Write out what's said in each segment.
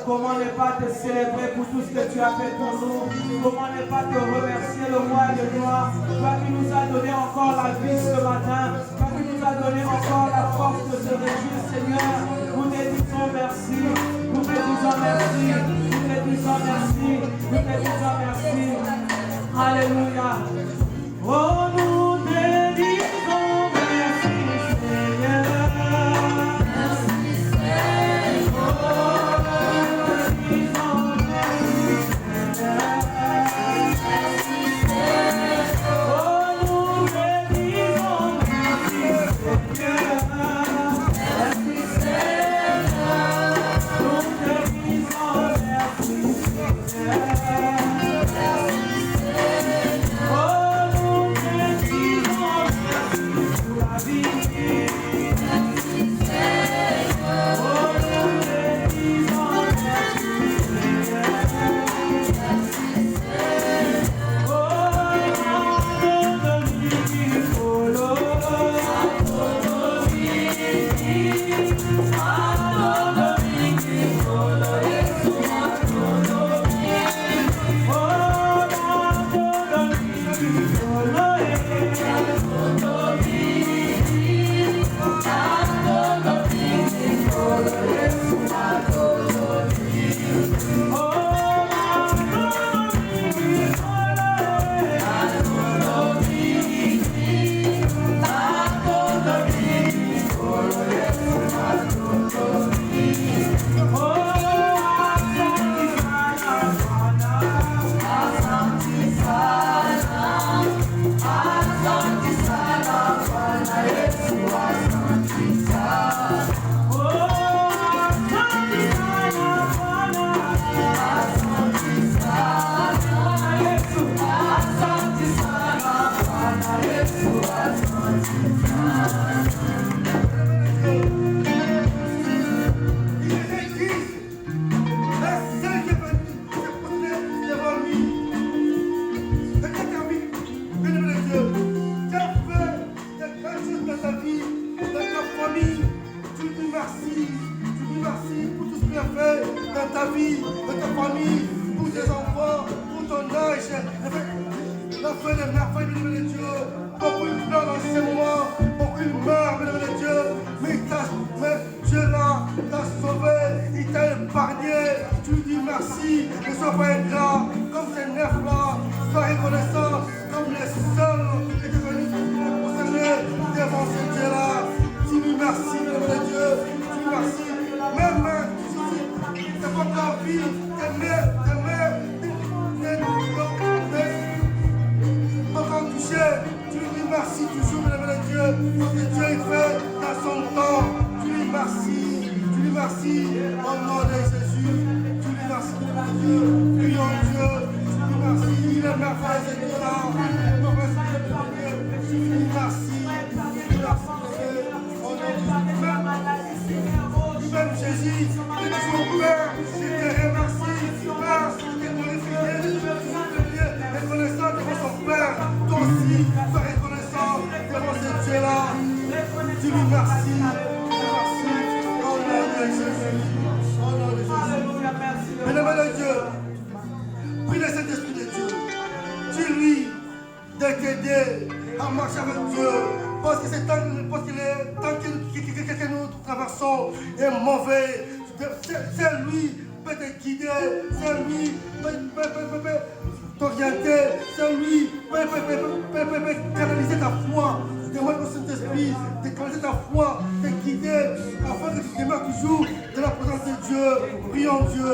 Comment ne pas te célébrer pour tout ce que tu as fait pour nous? Comment ne pas te remercier, le roi de gloire? Toi qui nous as donné encore la vie ce matin, toi qui nous as donné encore la force de se réjouir, Seigneur. Nous te disons merci, nous te disons merci, nous te disons merci, nous te disons merci. Alléluia. Oh, nous te disons merci, Seigneur. dans ta vie, dans ta famille, pour tes enfants, pour ton âge. La fin des merveilles, bénévole de Dieu. Beaucoup ils pleurent dans ces moments, beaucoup ils meurent, bénévole de Dieu. Mais Dieu là t'a sauvé, il t'a épargné. Tu lui dis merci, ne sois pas ingrat, comme ces neufs là, sois reconnaissant, comme les seuls qui étaient venus concernés devant ce Dieu là. Dis-lui merci, bénévole de Dieu, dis-lui merci. Même si tu n'es pas encore vie, tes mères, encore touché, tu lui dis merci toujours, bénévole de Dieu, ce que Dieu fait dans son temps. Tu lui dis merci, au nom de Jésus, tu lui dis merci, bénévole de Dieu, prions Dieu, tu lui dis merci, il est merveilleux, c'est Dieu là, tu lui dis merci, au nom de Jésus, même Jésus, que tu es Père, je te remercie, Père, je t'ai glorifié, reconnaissant devant son Père, toi aussi, sois reconnaissant devant ce Dieu-là. Dis-lui merci, au nom de Jésus, au nom de Jésus. Bénévole de Dieu, prie le Saint-Esprit de Dieu, dis-lui de t'aider à marcher avec Dieu, parce que c'est tant que nous traversons est mauvais. C'est lui qui peut te guider, c'est lui qui peut t'orienter, c'est lui qui peut canaliser ta foi. Demande au Saint-Esprit de canaliser ta foi, de guider, afin que tu demeures toujours dans la présence de Dieu. Prions Dieu.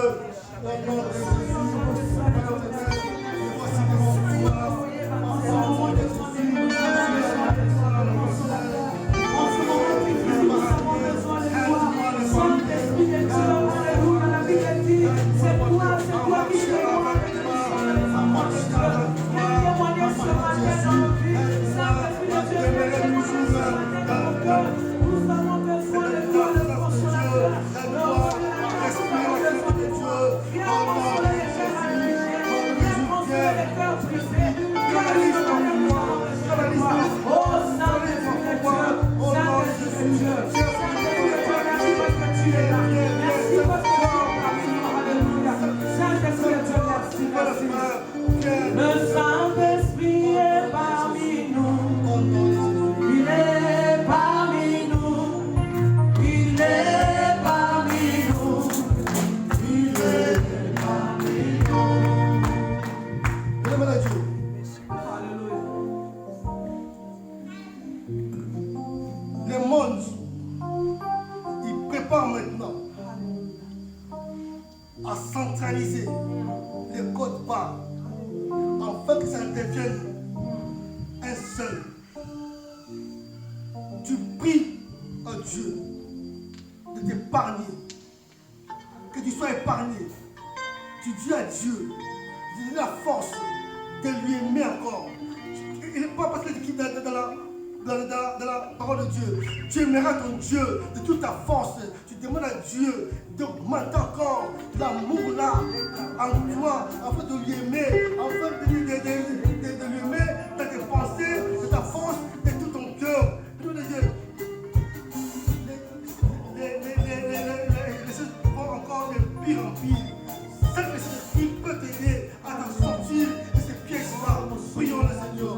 Tu aimeras ton Dieu de toute ta force. Tu demandes à Dieu d'augmenter encore l'amour là en toi, afin de lui aimer, afin de lui aimer dans tes pensées, de ta force, de tout ton cœur. Les choses vont encore de pire en pire. Saint-Esprit peut t'aider à t'en sortir de ces pièges-là. Prions le Seigneur.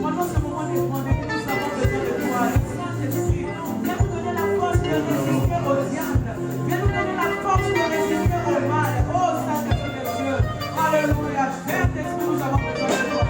Pendant ce moment d'épreuve, nous avons besoin de toi. Saint-Esprit, viens nous donner la force de résister au diable. Viens nous donner la force de résister au mal. Oh Saint-Esprit de Dieu. Alléluia. Saint-Esprit, nous avons besoin de toi.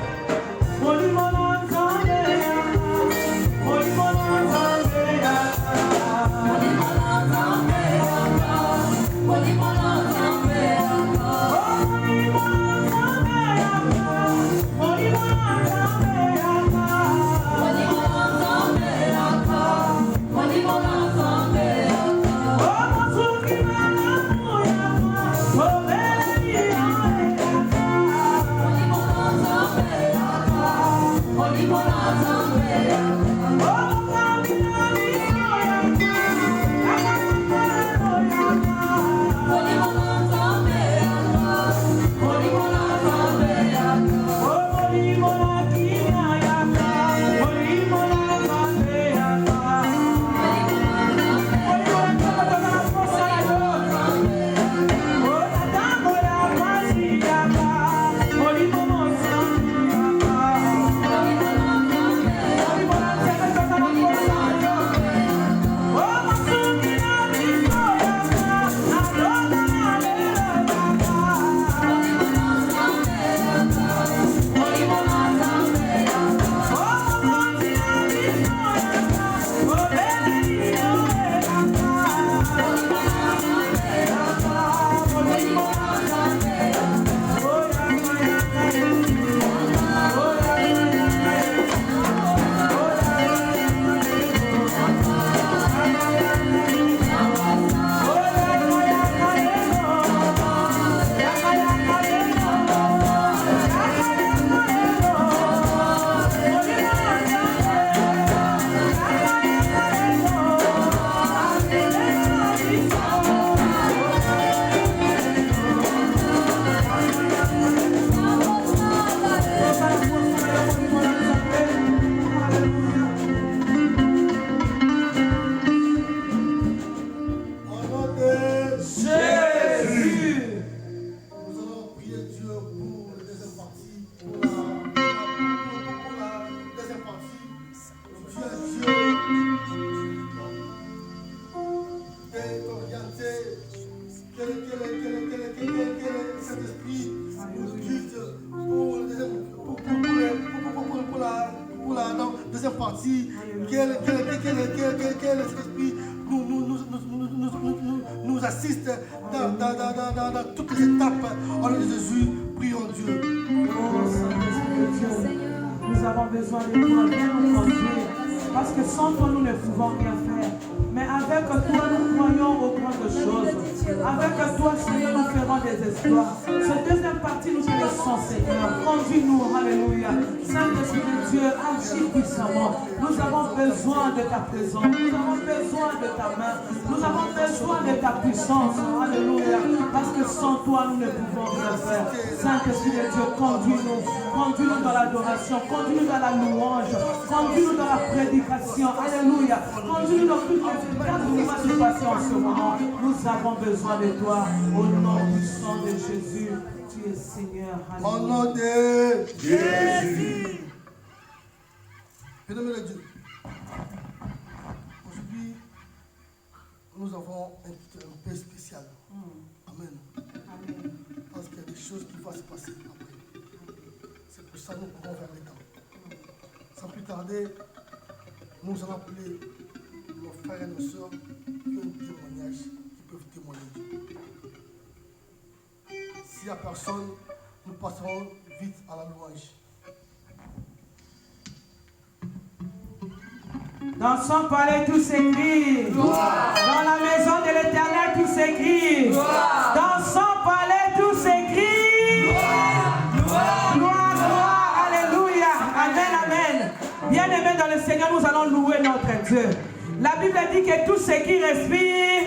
deuxième partie, que l'Esprit nous assiste dans toutes les étapes. En nom de Jésus, prions Dieu. Oh Saint-Esprit de Dieu, nous avons besoin de toi, viens nous conduire. Parce que sans toi, nous ne pouvons rien faire. Mais avec toi, nous croyons aux grandes choses. Avec toi, Seigneur, nous ferons des exploits. Cette deuxième partie, nous te laissons, Seigneur. Conduis-nous, alléluia. Saint-Esprit de Dieu, agis puissamment. Nous avons besoin de ta présence. Nous avons besoin de ta main. Nous avons besoin de ta puissance, alléluia. Parce que sans toi, nous ne pouvons rien faire. Saint-Esprit de Dieu, conduis-nous. Conduis-nous dans l'adoration. Conduis-nous dans la louange. Conduis-nous dans la prédication. Alléluia. Conduis-nous dans toutes les étapes où nous va se passer en ce moment. Nous avons besoin de toi. Au nom puissant de Jésus, tu es Seigneur. Alléluia. Au nom de Jésus. Bien-aimé de Dieu. Aujourd'hui, nous avons un peu spécial. Amen. Amen. Parce qu'il y a des choses qui vont se passer après. C'est pour ça que nous courons vers les temps. Sans plus tarder, nous allons appeler nos frères et nos sœurs qui ont un témoignage, qui peuvent témoigner. S'il n'y a personne, nous passerons vite à la louange. Dans son palais, tout s'écrit. Dans la maison de l'Éternel, tout s'écrit. Dans son palais, tout s'écrit. Gloire, gloire, alléluia. Amen, amen. Bien-aimés dans le Seigneur, nous allons louer notre Dieu. La Bible dit que tout ce qui respire,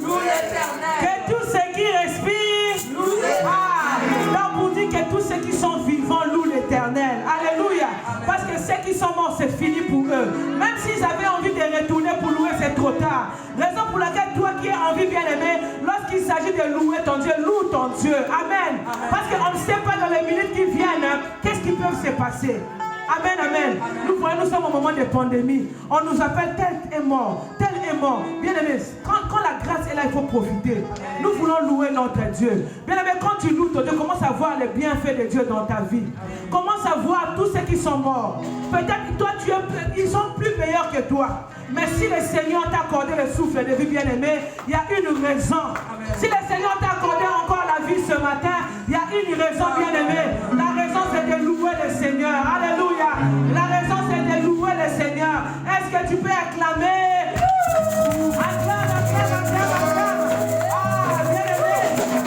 loue l'Éternel. Que tout ce qui respire, loue l'Éternel. Donc vous dit que tous ceux qui sont vivants louent l'Éternel. Alléluia. Parce que ceux qui sont morts, c'est fini pour eux. Même s'ils avaient envie de retourner pour louer, c'est trop tard. Raison pour laquelle toi qui as envie, bien-aimé, lorsqu'il s'agit de louer ton Dieu, loue ton Dieu. Amen. Parce qu'on ne sait pas dans les minutes qui viennent, qu'est-ce qui peut se passer. Amen, amen. Nous voyons, nous sommes au moment de pandémie. On nous appelle tel est mort, tel est mort. Bien aimé, quand la grâce est là, il faut profiter. Nous voulons louer notre Dieu. Bien aimé, quand tu loues ton Dieu, commence à voir les bienfaits de Dieu dans ta vie. Commence à voir tous ceux qui sont morts. Peut-être toi, ils sont plus meilleurs que toi. Mais si le Seigneur t'a accordé le souffle de vie, bien aimé, il y a une raison. Si le Seigneur t'a accordé encore la vie ce matin, il y a une raison, bien aimé. La raison, c'est de louer le Seigneur. Alléluia. La raison, c'est de louer le Seigneur. Est-ce que tu peux acclamer? Acclame, acclame, acclame, acclame. Ah, bien aimé.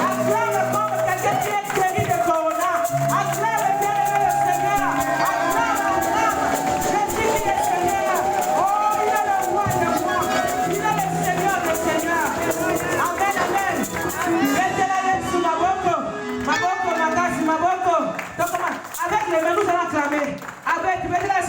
Acclame comme quelqu'un qui est guéri de corona. Acclame, bien aimé, le Seigneur. Acclame, acclame. Jésus qui est Seigneur. Oh, il est le roi de roi. Il est le Seigneur des seigneurs. Amen, amen. Mettez-la sous ma boko. Ma boko, ma casse, ma boko. Donc, avec les mains, nous allons acclamer. Avec, mettez-la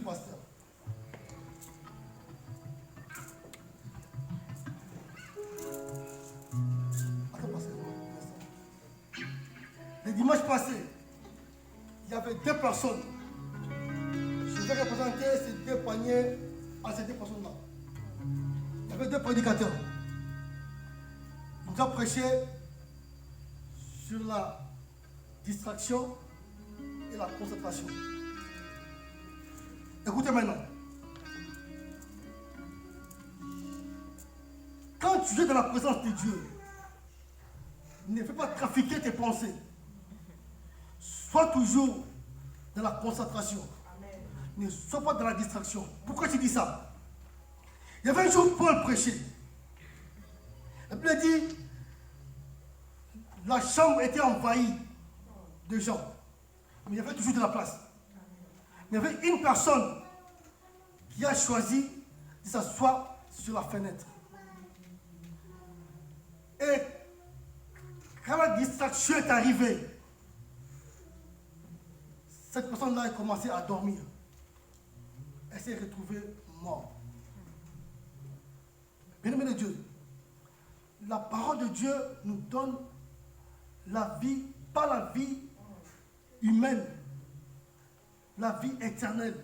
pasteur. Attends, pasteur. Le dimanche passé, il y avait 2 personnes. Je vais représenter ces 2 paniers à ces 2 personnes-là. Il y avait 2 prédicateurs. Ils nous ont prêché sur la distraction et la concentration. Écoutez maintenant. Quand tu es dans la présence de Dieu, ne fais pas trafiquer tes pensées. Sois toujours dans la concentration. Amen. Ne sois pas dans la distraction. Pourquoi tu dis ça? Il y avait un jour Paul prêchait. Et puis il a dit, la chambre était envahie de gens. Mais il y avait toujours de la place. Mais il y avait une personne qui a choisi de s'asseoir sur la fenêtre. Et quand la distraction est arrivée, cette personne-là a commencé à dormir. Elle s'est retrouvée morte. Bien-aimé de Dieu, la parole de Dieu nous donne la vie, pas la vie humaine, la vie éternelle.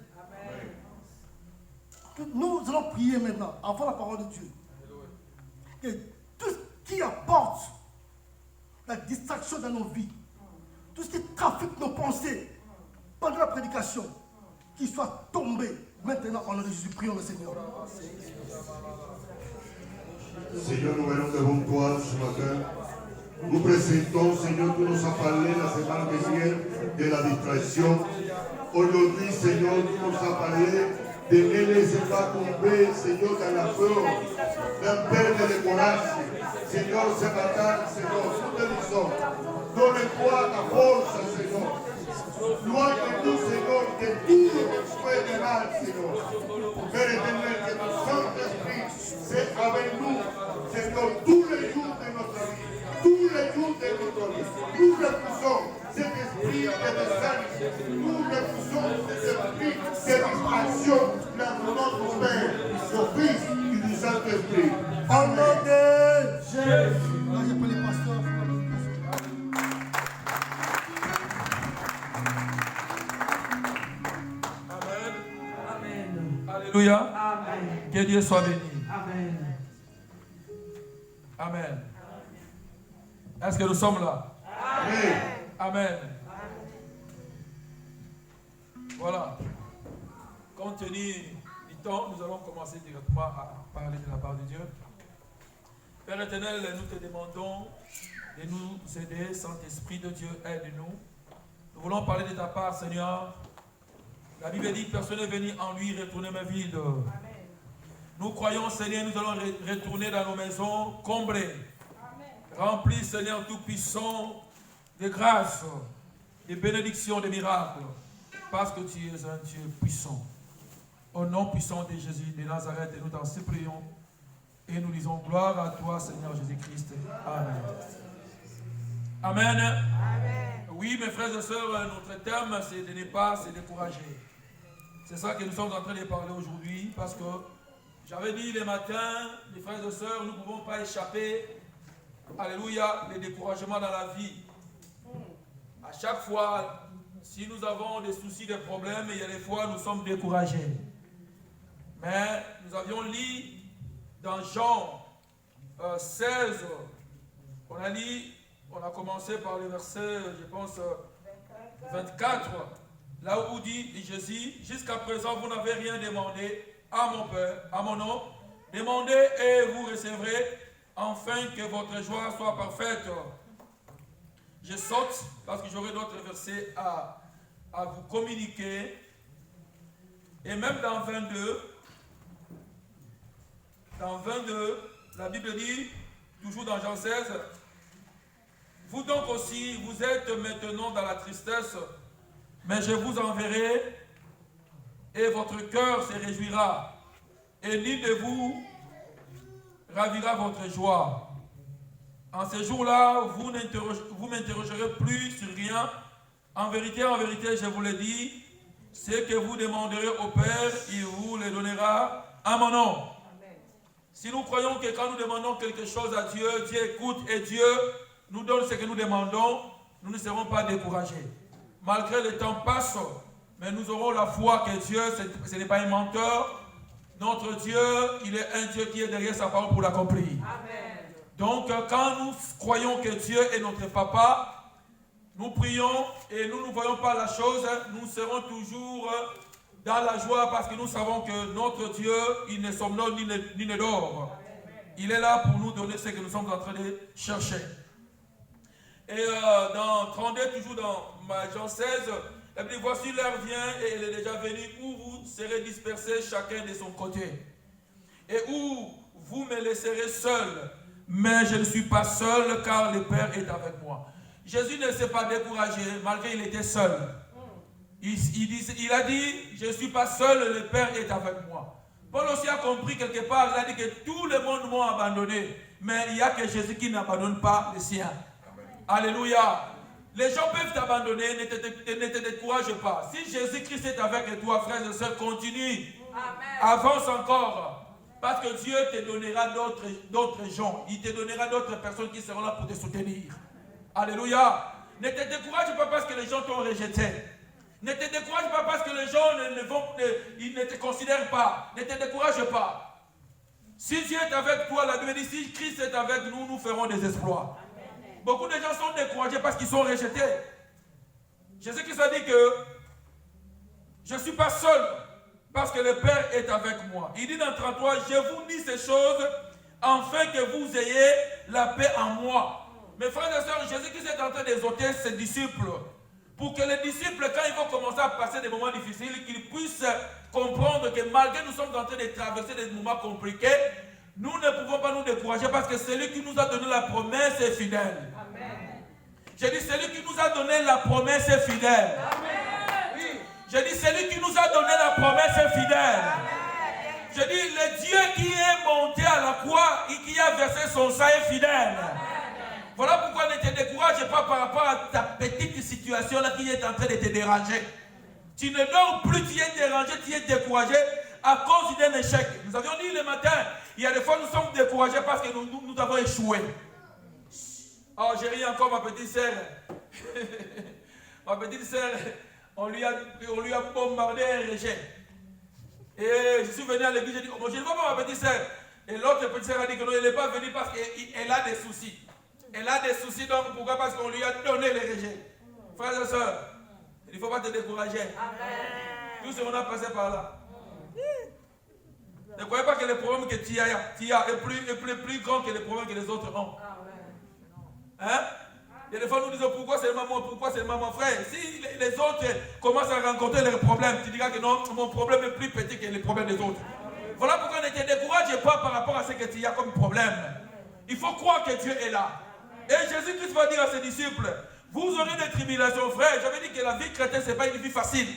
Amen. Nous allons prier maintenant, avant la parole de Dieu. Que tout ce qui apporte la distraction dans nos vies, tout ce qui trafique nos pensées pendant la prédication, qu'il soit tombé maintenant en nom de Jésus. Prions le Seigneur. Seigneur, nous venons devant toi ce matin. Nous présentons, Seigneur, tu nous as parlé la semaine dernière de la distraction. Aujourd'hui, Seigneur, tu nous as parlé de ne laisser pas tomber, Seigneur, dans la peur d'un perte de courage. Seigneur, ce matin, Seigneur, nous te disons, donne-toi ta force, Seigneur. Loin de nous, Seigneur, que tout le souhait de mal, Seigneur. Père éternel, que ton Saint-Esprit c'est avec nous, Seigneur, tous les jours de notre vie. Tous les jours de notre vie. Nous refusons cet esprit de descente. Nous refusons cet esprit de distraction dans notre Père, le Fils et du Saint-Esprit. Au nom de Jésus. Là, je peux les pasteurs. Alléluia. Amen. Que Dieu soit béni. Amen. Amen. Est-ce que nous sommes là? Amen. Amen. Voilà. Compte tenu du temps, nous allons commencer directement à parler de la part de Dieu. Père éternel, nous te demandons de nous aider. Saint-Esprit de Dieu, aide-nous. Nous voulons parler de ta part, Seigneur. La Bible dit, personne n'est venu en lui retourner ma vide. Amen. Nous croyons, Seigneur, nous allons retourner dans nos maisons comblées. Remplis, Seigneur Tout-Puissant, de grâce, de bénédictions, de miracles. Parce que tu es un Dieu puissant. Au nom puissant de Jésus de Nazareth, nous t'en supplions. Et nous disons gloire à toi, Seigneur Jésus-Christ. Amen. Amen. Amen. Oui, mes frères et sœurs, notre thème, c'est de ne pas se décourager. C'est ça que nous sommes en train de parler aujourd'hui, parce que j'avais dit les matins, mes frères et sœurs, nous ne pouvons pas échapper, alléluia, les découragements dans la vie. À chaque fois, si nous avons des soucis, des problèmes, il y a des fois nous sommes découragés. Mais nous avions lu dans Jean 16, on a commencé par le verset, je pense, 24, là où dit Jésus, jusqu'à présent vous n'avez rien demandé à mon Père, à mon nom, demandez et vous recevrez, afin que votre joie soit parfaite. Je saute parce que j'aurai d'autres versets à vous communiquer. Et même dans 22, la Bible dit, toujours dans Jean 16, vous donc aussi, vous êtes maintenant dans la tristesse, mais je vous enverrai et votre cœur se réjouira, et l'une de vous ravira votre joie. En ce jour-là, vous m'interrogerez plus sur rien. En vérité, je vous le dis, Ce que vous demanderez au Père, il vous le donnera à mon nom. Amen. Si nous croyons que quand nous demandons quelque chose à Dieu, Dieu écoute et Dieu nous donne ce que nous demandons, nous ne serons pas découragés. Malgré le temps passe, mais nous aurons la foi que Dieu, ce n'est pas un menteur. Notre Dieu, il est un Dieu qui est derrière sa parole pour l'accomplir. Amen. Donc, quand nous croyons que Dieu est notre papa, nous prions et nous ne voyons pas la chose, nous serons toujours dans la joie parce que nous savons que notre Dieu, il ne somnole ni ne dort. Il est là pour nous donner ce que nous sommes en train de chercher. Et dans 32, toujours dans Jean 16, elle dit, voici l'heure vient et elle est déjà venue où vous serez dispersés chacun de son côté. Et où vous me laisserez seul. Mais je ne suis pas seul car le Père est avec moi. Jésus ne s'est pas découragé malgré qu'il était seul. Il a dit, je ne suis pas seul, le Père est avec moi. Paul aussi a compris quelque part, il a dit que tout le monde m'a abandonné. Mais il n'y a que Jésus qui n'abandonne pas les siens. Alléluia. Les gens peuvent t'abandonner, ne te décourage pas. Si Jésus-Christ est avec toi, frères et sœurs, continue. Amen. Avance encore. Parce que Dieu te donnera d'autres gens. Il te donnera d'autres personnes qui seront là pour te soutenir. Alléluia. Ne te décourage pas parce que les gens t'ont rejeté. Ne te décourage pas parce que les gens ne te considèrent pas. Ne te décourage pas. Si Dieu est avec toi, la Bible dit, si Christ est avec nous, nous ferons des exploits. Amen. Beaucoup de gens sont découragés parce qu'ils sont rejetés. Jésus-Christ a dit que je ne suis pas seul parce que le Père est avec moi. Il dit dans 33, je vous dis ces choses afin que vous ayez la paix en moi. Mes frères et sœurs, Jésus-Christ est en train d'exhorter ses disciples pour que les disciples, quand ils vont commencer à passer des moments difficiles, qu'ils puissent comprendre que malgré que nous sommes en train de traverser des moments compliqués, nous ne pouvons pas nous décourager parce que celui qui nous a donné la promesse est fidèle. Amen. J'ai dit, celui qui nous a donné la promesse est fidèle. Amen. Oui. J'ai dit, celui qui nous a donné la promesse est fidèle. Amen. J'ai dit, le Dieu qui est monté à la croix et qui a versé son sang est fidèle. Amen. Voilà pourquoi ne te décourage pas par rapport à ta petite situation là qui est en train de te déranger. Tu ne dors plus, tu es dérangé, tu es découragé à cause d'un échec. Nous avions dit le matin, il y a des fois nous sommes découragés parce que nous avons échoué. Oh, j'ai ri encore ma petite sœur. Ma petite sœur, on lui a bombardé un rejet. Et je suis venu à l'église, j'ai dit, oh, je ne vois pas ma petite sœur. Et l'autre petite sœur a dit que non, elle n'est pas venue parce qu'elle a des soucis. Elle a des soucis, donc pourquoi? Parce qu'on lui a donné les rejets. Frères et sœurs, il ne faut pas te décourager. Amen. Tout ce qu'on a passé par là. Ne croyez pas que les problèmes que tu as est plus grand que les problèmes que les autres ont. Hein? Et des fois nous disons pourquoi seulement moi, pourquoi seulement mon frère. Si les autres commencent à rencontrer leurs problèmes, tu diras que non, mon problème est plus petit que les problèmes des autres. Voilà pourquoi ne te décourage pas par rapport à ce que tu as comme problème. Il faut croire que Dieu est là. Et Jésus-Christ va dire à ses disciples, vous aurez des tribulations, frères. J'avais dit que la vie chrétienne, ce n'est pas une vie facile.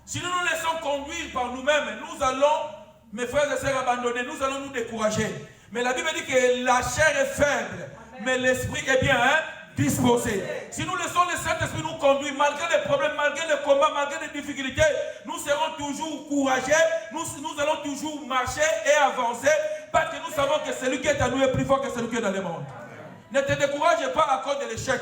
Si nous nous laissons conduire par nous-mêmes, nous allons, mes frères et sœurs, abandonner, nous allons nous décourager. Mais la Bible dit que la chair est faible, mais l'esprit est bien disposé. Si nous laissons le Saint-Esprit nous conduire, malgré les problèmes, malgré les combats, malgré les difficultés, nous serons toujours courageux, nous allons toujours marcher et avancer, parce que nous savons que celui qui est à nous est plus fort que celui qui est dans le monde. Ne te décourage pas à cause de l'échec.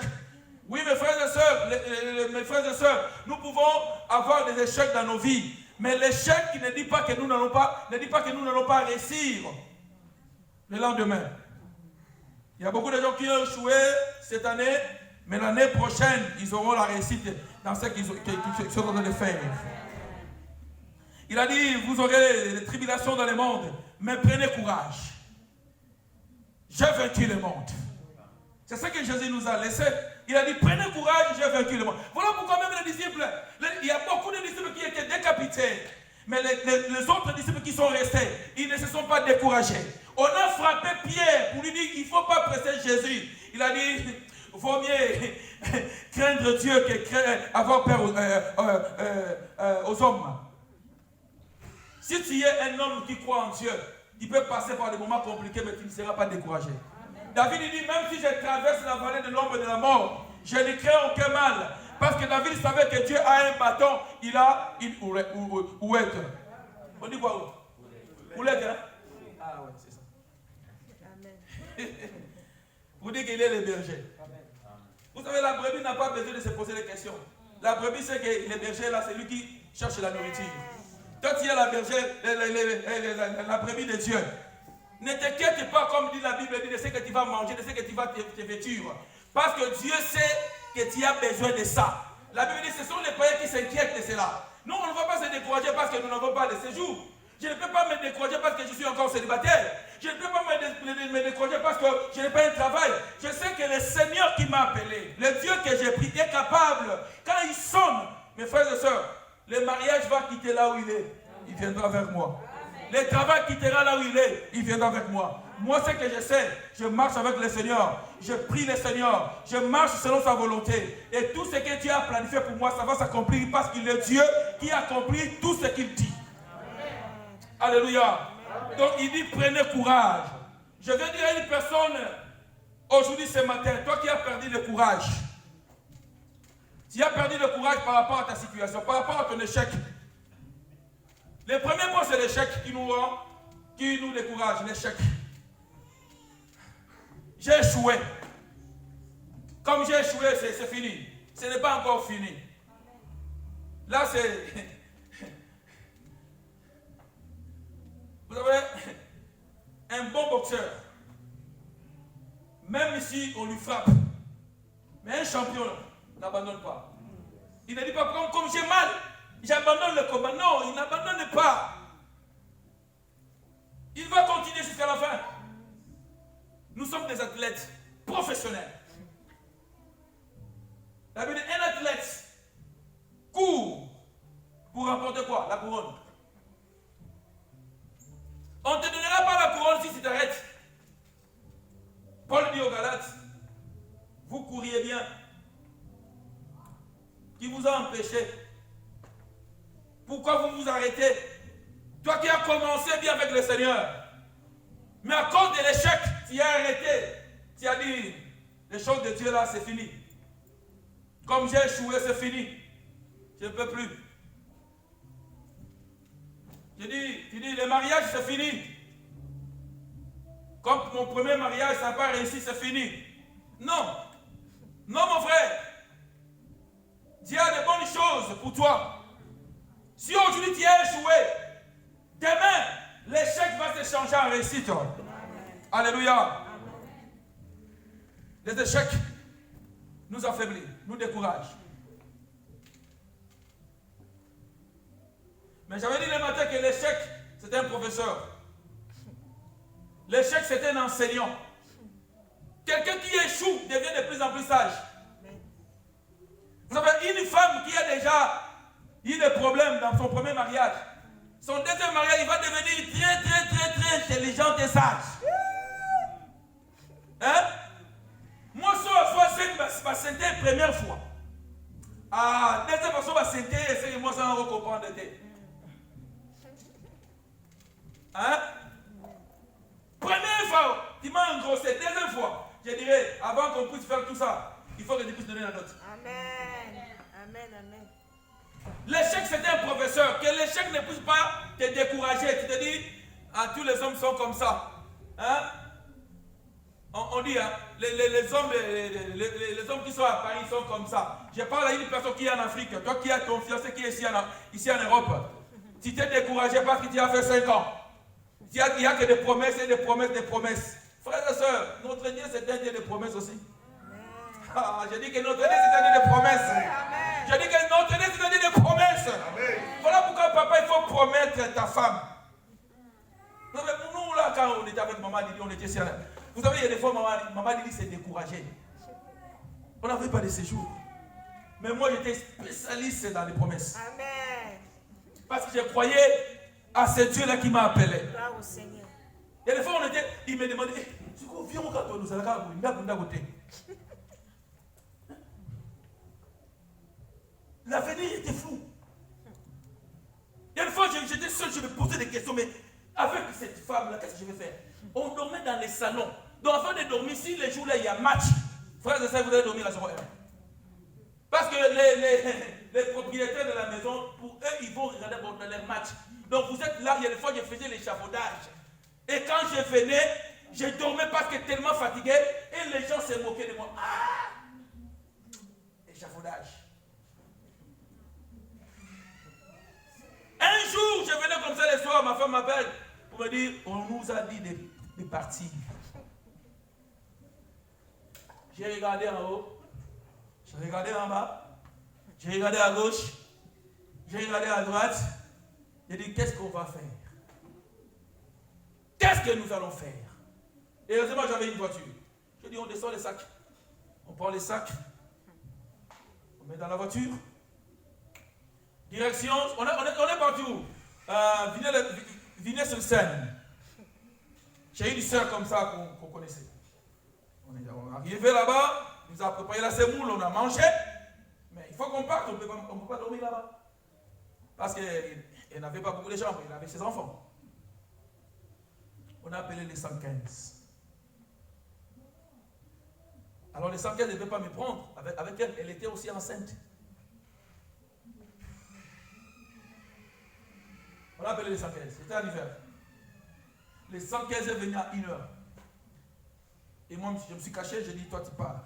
Oui, mes frères et sœurs, nous pouvons avoir des échecs dans nos vies. Mais l'échec ne dit pas que nous n'allons pas réussir le lendemain. Il y a beaucoup de gens qui ont échoué cette année, mais l'année prochaine, ils auront la réussite dans ce qu'ils sont en train de faire. Il a dit, vous aurez des tribulations dans le monde, mais prenez courage. J'ai vaincu le monde. C'est ce que Jésus nous a laissé. Il a dit, prenez courage, j'ai vaincu le monde. Voilà pourquoi même les disciples, il y a beaucoup de disciples qui étaient décapités. Mais les autres disciples qui sont restés, ils ne se sont pas découragés. On a frappé Pierre pour lui dire qu'il ne faut pas presser Jésus. Il a dit, il faut mieux craindre Dieu que avoir peur aux hommes. Si tu es un homme qui croit en Dieu, il peut passer par des moments compliqués, mais tu ne seras pas découragé. David dit, même si je traverse la vallée de l'ombre de la mort, je ne crains aucun mal, Parce que David savait que Dieu a un bâton, il a une ouette. On dit quoi? Ouette, hein? Ah ouais, c'est ça. Amen. Vous dites qu'il est le berger. Vous savez, la brebis n'a pas besoin de se poser des questions. La brebis, c'est que le berger, là, c'est lui qui cherche la nourriture. Toi, tu es la berger, la brebis de Dieu. Ne t'inquiète pas, comme dit la Bible, de ce que tu vas manger, de ce que tu vas te vêtir. Parce que Dieu sait que tu as besoin de ça. La Bible dit que ce sont les païens qui s'inquiètent de cela. Nous, on ne va pas se décourager parce que nous n'avons pas de séjour. Je ne peux pas me décourager parce que je suis encore célibataire. Je ne peux pas me décourager parce que je n'ai pas un travail. Je sais que le Seigneur qui m'a appelé, le Dieu que j'ai pris, est capable. Quand il sonne, mes frères et sœurs, le mariage va quitter là où il est. Il viendra vers moi. Le travail quittera là où il est. Il viendra avec moi. Moi, ce que je sais, je marche avec le Seigneur. Je prie le Seigneur. Je marche selon sa volonté. Et tout ce que Dieu a planifié pour moi, ça va s'accomplir parce qu'il est Dieu qui accomplit tout ce qu'il dit. Alléluia. Donc il dit prenez courage. Je vais dire à une personne aujourd'hui ce matin, toi qui as perdu le courage. Tu as perdu le courage par rapport à ta situation, par rapport à ton échec. Le premier point c'est l'échec qui nous décourage, l'échec. J'ai échoué. Comme j'ai échoué, c'est fini. Ce n'est pas encore fini. Là c'est... Vous avez un bon boxeur. Même ici, on lui frappe. Mais un champion n'abandonne pas. Il ne dit pas comme j'ai mal, j'abandonne le combat. Non, il n'abandonne pas. Il va continuer jusqu'à la fin. Nous sommes des athlètes professionnels. La Bible dit un athlète court pour remporter quoi? La couronne. On ne te donnera pas la couronne si tu t'arrêtes. Paul dit aux Galates, vous couriez bien. Qui vous a empêché? Pourquoi vous vous arrêtez? Toi qui as commencé bien avec le Seigneur. Mais à cause de l'échec, tu as arrêté. Tu as dit, les choses de Dieu là, c'est fini. Comme j'ai échoué, c'est fini. Je ne peux plus. Tu dis, le mariage, c'est fini. Comme mon premier mariage, ça n'a pas réussi, c'est fini. Non. Non, mon frère. Dieu a de bonnes choses pour toi. Si aujourd'hui tu as échoué, demain, l'échec va se changer en réussite. Amen. Alléluia. Amen. Les échecs nous affaiblissent, nous découragent. Mais j'avais dit le matin que l'échec, c'était un professeur. L'échec, c'était un enseignant. Quelqu'un qui échoue devient de plus en plus sage. Vous savez, une femme qui a déjà eu des problèmes dans son premier mariage, son deuxième mariage, il va devenir très intelligente et sage. Hein? Moi, soit ma santé première fois. Ah, deuxième fois, ma santé, c'est moi, ça va comprendre. Hein? Première fois, tu m'as engrossé. Deuxième fois, je dirais, avant qu'on puisse faire tout ça, il faut que tu puisses donner la note. Amen. Amen, amen. L'échec, c'est un professeur. Que l'échec ne puisse pas te décourager. Tu te dis, ah, tous les hommes sont comme ça. Hein? On dit, hein, les hommes qui sont à Paris sont comme ça. Je parle à une personne qui est en Afrique. Toi qui as ton fiancé qui est ici en Europe. Tu t'es découragé parce que tu as fait 5 ans. Il n'y a que des promesses et des promesses, des promesses. Frères et sœurs, notre Dieu c'est un Dieu de promesses aussi. Ah, je dis que notre Dieu c'est un Dieu de promesses. Je dis que notre Dieu c'est un Dieu de promesses. Amen. Voilà pourquoi papa il faut promettre ta femme. Nous là quand on était avec maman Lily, on était sérieux. Vous savez, il y a des fois maman Lily s'est découragée. On n'avait pas de séjour. Mais moi j'étais spécialiste dans les promesses. Amen. Parce que je croyais à ce Dieu-là qui m'a appelé. Gloire au Seigneur. Et des fois, il me demandait, tu viens au gâteau, nous allons côté. L'avenir était flou. Et une fois, j'étais seul, je me posais des questions, mais avec cette femme-là, qu'est-ce que je vais faire? On dormait dans les salons. Donc, avant de dormir, si les jours-là, il y a match, frères et sœurs, vous allez dormir la journée. Parce que les propriétaires de la maison, pour eux, ils vont regarder dans leur match. Donc vous êtes là, il y a des fois je faisais l'échafaudage. Et quand je venais, je dormais parce que tellement fatigué. Et les gens se moquaient de moi. Ah! Échafaudage. Un jour, je venais comme ça le soir, ma femme m'appelle pour me dire, on nous a dit de partir. J'ai regardé en haut, j'ai regardé en bas, j'ai regardé à gauche, j'ai regardé à droite. J'ai dit, qu'est-ce qu'on va faire? Qu'est-ce que nous allons faire? Et heureusement, j'avais une voiture. J'ai dit, on descend les sacs. On prend les sacs, on met dans la voiture. Direction, on est partout. Venez sur scène. J'ai une soeur comme ça qu'on connaissait. On est arrivé là-bas, on nous a préparé la semoule, on a mangé. Mais il faut qu'on parte, on ne peut pas dormir là-bas. Parce qu'elle n'avait pas beaucoup de chambres, elle avait ses enfants. On a appelé les 115. Alors les 115 ne devaient pas me prendre. Avec elle, elle était aussi enceinte. On a appelé les 115. C'était en hiver. Les 115 est venu à 1h. Et moi, je me suis caché, j'ai dit, toi tu pars.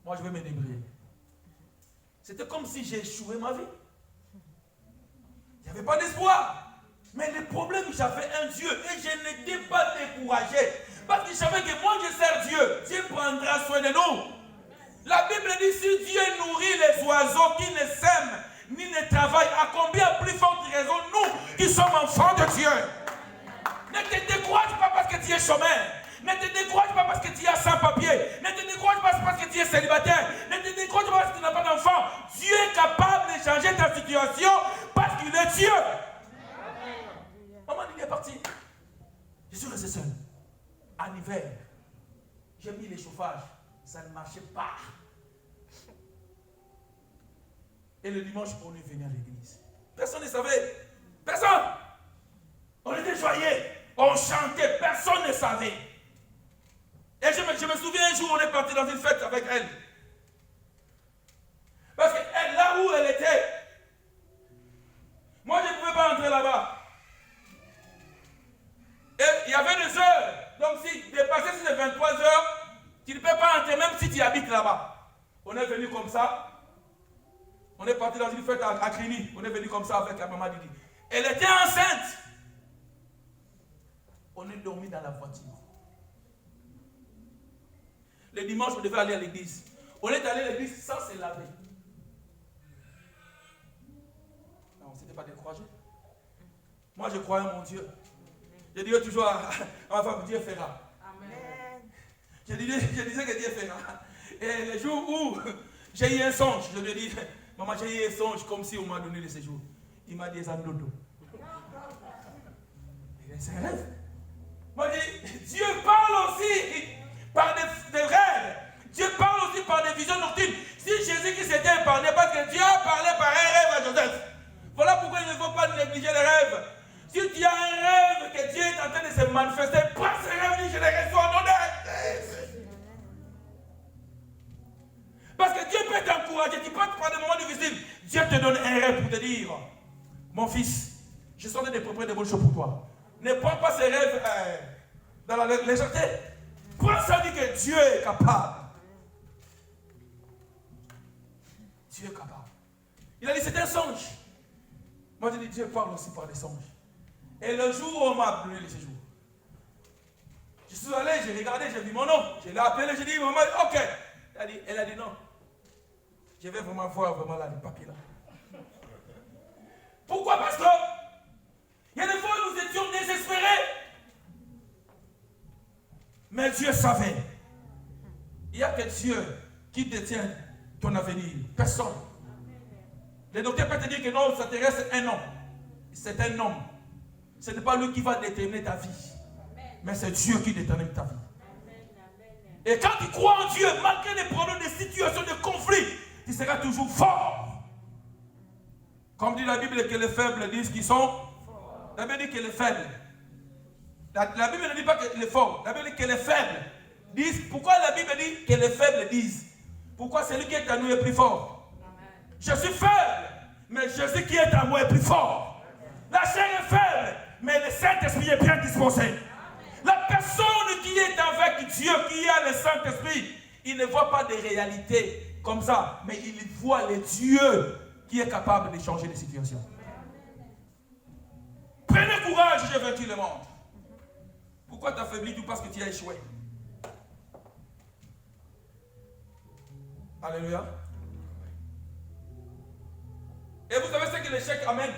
Moi, je vais me débrouiller. C'était comme si j'ai échoué ma vie. Il n'y avait pas d'espoir. Mais le problème, j'avais un Dieu et je n'étais pas découragé. Parce que je savais que moi, je sers Dieu. Dieu prendra soin de nous. La Bible dit, si Dieu nourrit les oiseaux qui ne sèment ni ne travaillent, à combien plus forte raison nous qui sommes enfants de Dieu. Ne te décourage pas parce que tu es chômeur. Ne te décourage pas parce que tu es sans papier. Ne te décourage pas parce que tu es célibataire. Ne te décourage pas parce que tu n'as pas d'enfant. Dieu est capable de changer ta situation parce qu'il est Dieu. Maman, il est parti. Je suis resté seul. En hiver, j'ai mis les chauffages. Ça ne marchait pas. Et le dimanche, on est venu à l'église. Personne ne savait. Personne. On était joyeux. On chantait. Personne ne savait. Et je me souviens un jour, on est parti dans une fête avec elle. Parce que elle, là où elle était, moi je ne pouvais pas entrer là-bas. Et il y avait des heures. Donc si dépasser sur les 23 heures, tu ne peux pas entrer même si tu habites là-bas. On est venu comme ça. On est parti dans une fête à Clini. On est venu comme ça avec la maman Didi. Elle était enceinte. On est dormi dans la voiture. Le dimanche, on devait aller à l'église. On est allé à l'église sans se laver. Non, on ne s'était pas découragé. Moi, je croyais en mon Dieu. Je disais toujours à ma femme, Dieu fera. Amen. Je disais que Dieu fera. Et le jour où j'ai eu un songe, je lui ai dit, maman, j'ai eu un songe comme si on m'a donné le séjour. Il m'a dit, Zandodo. C'est un rêve. Moi, je dis, Dieu parle aussi par des rêves. Dieu parle aussi par des visions nocturnes. Si Jésus qui s'était épargné, parce que Dieu a parlé par un rêve à Joseph. Voilà pourquoi il ne faut pas négliger les rêves. Si tu as un rêve que Dieu est en train de se manifester, prends ce rêve, dis, je les reçois en honneur. Parce que Dieu peut t'encourager. Tu peux prendre des moments difficiles. Dieu te donne un rêve pour te dire, mon fils, je suis en train de préparer de bonnes choses pour toi. Ne prends pas ces rêves dans la légèreté. Prends ça, dit que Dieu est capable. Dieu est capable. Il a dit, c'est un songe. Moi, je dis, Dieu parle aussi par des songes. Et le jour où on m'a donné le séjour, je suis allé, j'ai regardé, j'ai dit mon nom. Je l'ai appelé, j'ai dit, maman, ok. Elle a dit non. Je vais vraiment voir vraiment là, les papiers là. Pourquoi, pasteur? Il y a des fois où nous étions désespérés. Mais Dieu savait. Il n'y a que Dieu qui détient ton avenir. Personne. Le docteur peut te dire que non, ça te reste un homme. C'est un homme. Ce n'est pas lui qui va déterminer ta vie. Mais c'est Dieu qui détermine ta vie. Et quand tu crois en Dieu, malgré les problèmes, des situations de conflit, tu seras toujours fort. Comme dit la Bible que les faibles disent qu'ils sont forts. La Bible dit que les faibles. La Bible ne dit pas que les forts. La Bible dit que les faibles disent. Pourquoi la Bible dit que les faibles disent? Pourquoi celui qui est à nous est plus fort? Je suis faible, mais Jésus qui est en moi est plus fort. La chair est faible, mais le Saint-Esprit est bien disposé. La personne qui est avec Dieu, qui a le Saint-Esprit, il ne voit pas des réalités comme ça, mais il voit le Dieu qui est capable de changer les situations. Prenez courage, j'ai vaincu le monde. Pourquoi tu as faibli tout parce que tu as échoué? Alléluia. Et vous savez ce que l'échec amène?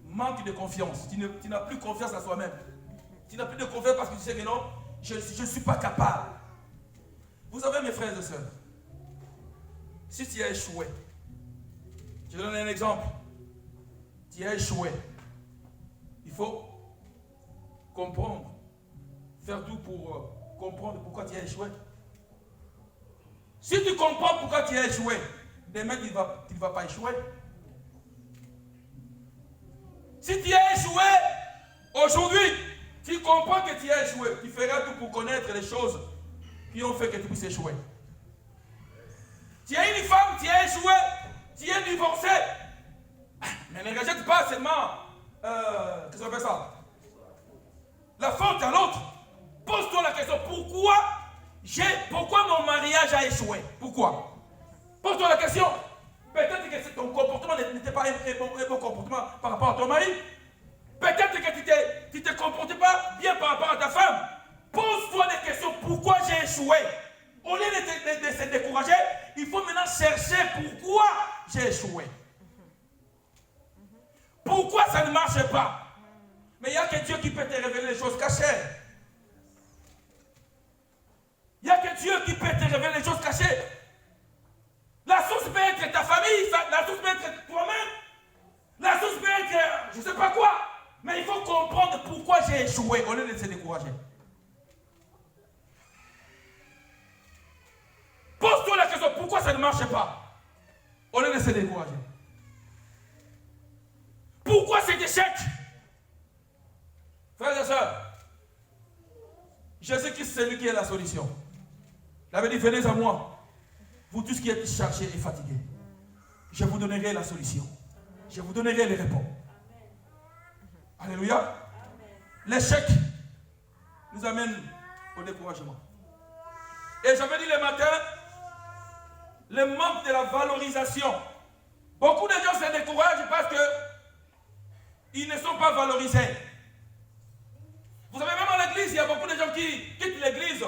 Manque de confiance. Tu n'as plus confiance en soi-même. Tu n'as plus de confiance parce que tu sais que non, je ne suis pas capable. Vous savez mes frères et sœurs, si tu as échoué, je donne un exemple. Tu as échoué. Il faut comprendre. Faire tout pour comprendre pourquoi tu as échoué. Si tu comprends pourquoi tu as échoué, demain tu ne vas pas échouer. Si tu as échoué aujourd'hui, tu comprends que tu as échoué. Tu feras tout pour connaître les choses qui ont fait que tu puisses échouer. Tu as une femme, tu as échoué, tu es divorcé. Mais ne rejette pas seulement, qu'est-ce qu'on fait ça? La faute à l'autre. Pose-toi la question, pourquoi mon mariage a échoué? Pourquoi? Pose-toi la question. Peut-être que ton comportement n'était pas un bon comportement par rapport à ton mari. Peut-être que tu ne te comportais pas bien par rapport à ta femme. Pose-toi des questions. Pourquoi j'ai échoué? Au lieu de se décourager, il faut maintenant chercher pourquoi j'ai échoué. Pourquoi ça ne marche pas? Mais il n'y a que Dieu qui peut te révéler les choses cachées. Il n'y a que Dieu qui peut te révéler les choses cachées. La source peut être ta famille, la source peut être toi-même, la source peut être je ne sais pas quoi. Mais il faut comprendre pourquoi j'ai échoué au lieu de se décourager. Pose-toi la question, pourquoi ça ne marche pas au lieu de se décourager. Pourquoi cet échec? Frères et sœurs, Jésus-Christ, c'est lui qui est la solution. Il avait dit, venez à moi, vous tous qui êtes chargés et fatigués. Je vous donnerai la solution. Je vous donnerai les réponses. Alléluia. L'échec nous amène au découragement. Et j'avais dit le matin, le manque de la valorisation. Beaucoup de gens se découragent parce qu'ils ne sont pas valorisés. Vous savez, même à l'église, il y a beaucoup de gens qui quittent l'église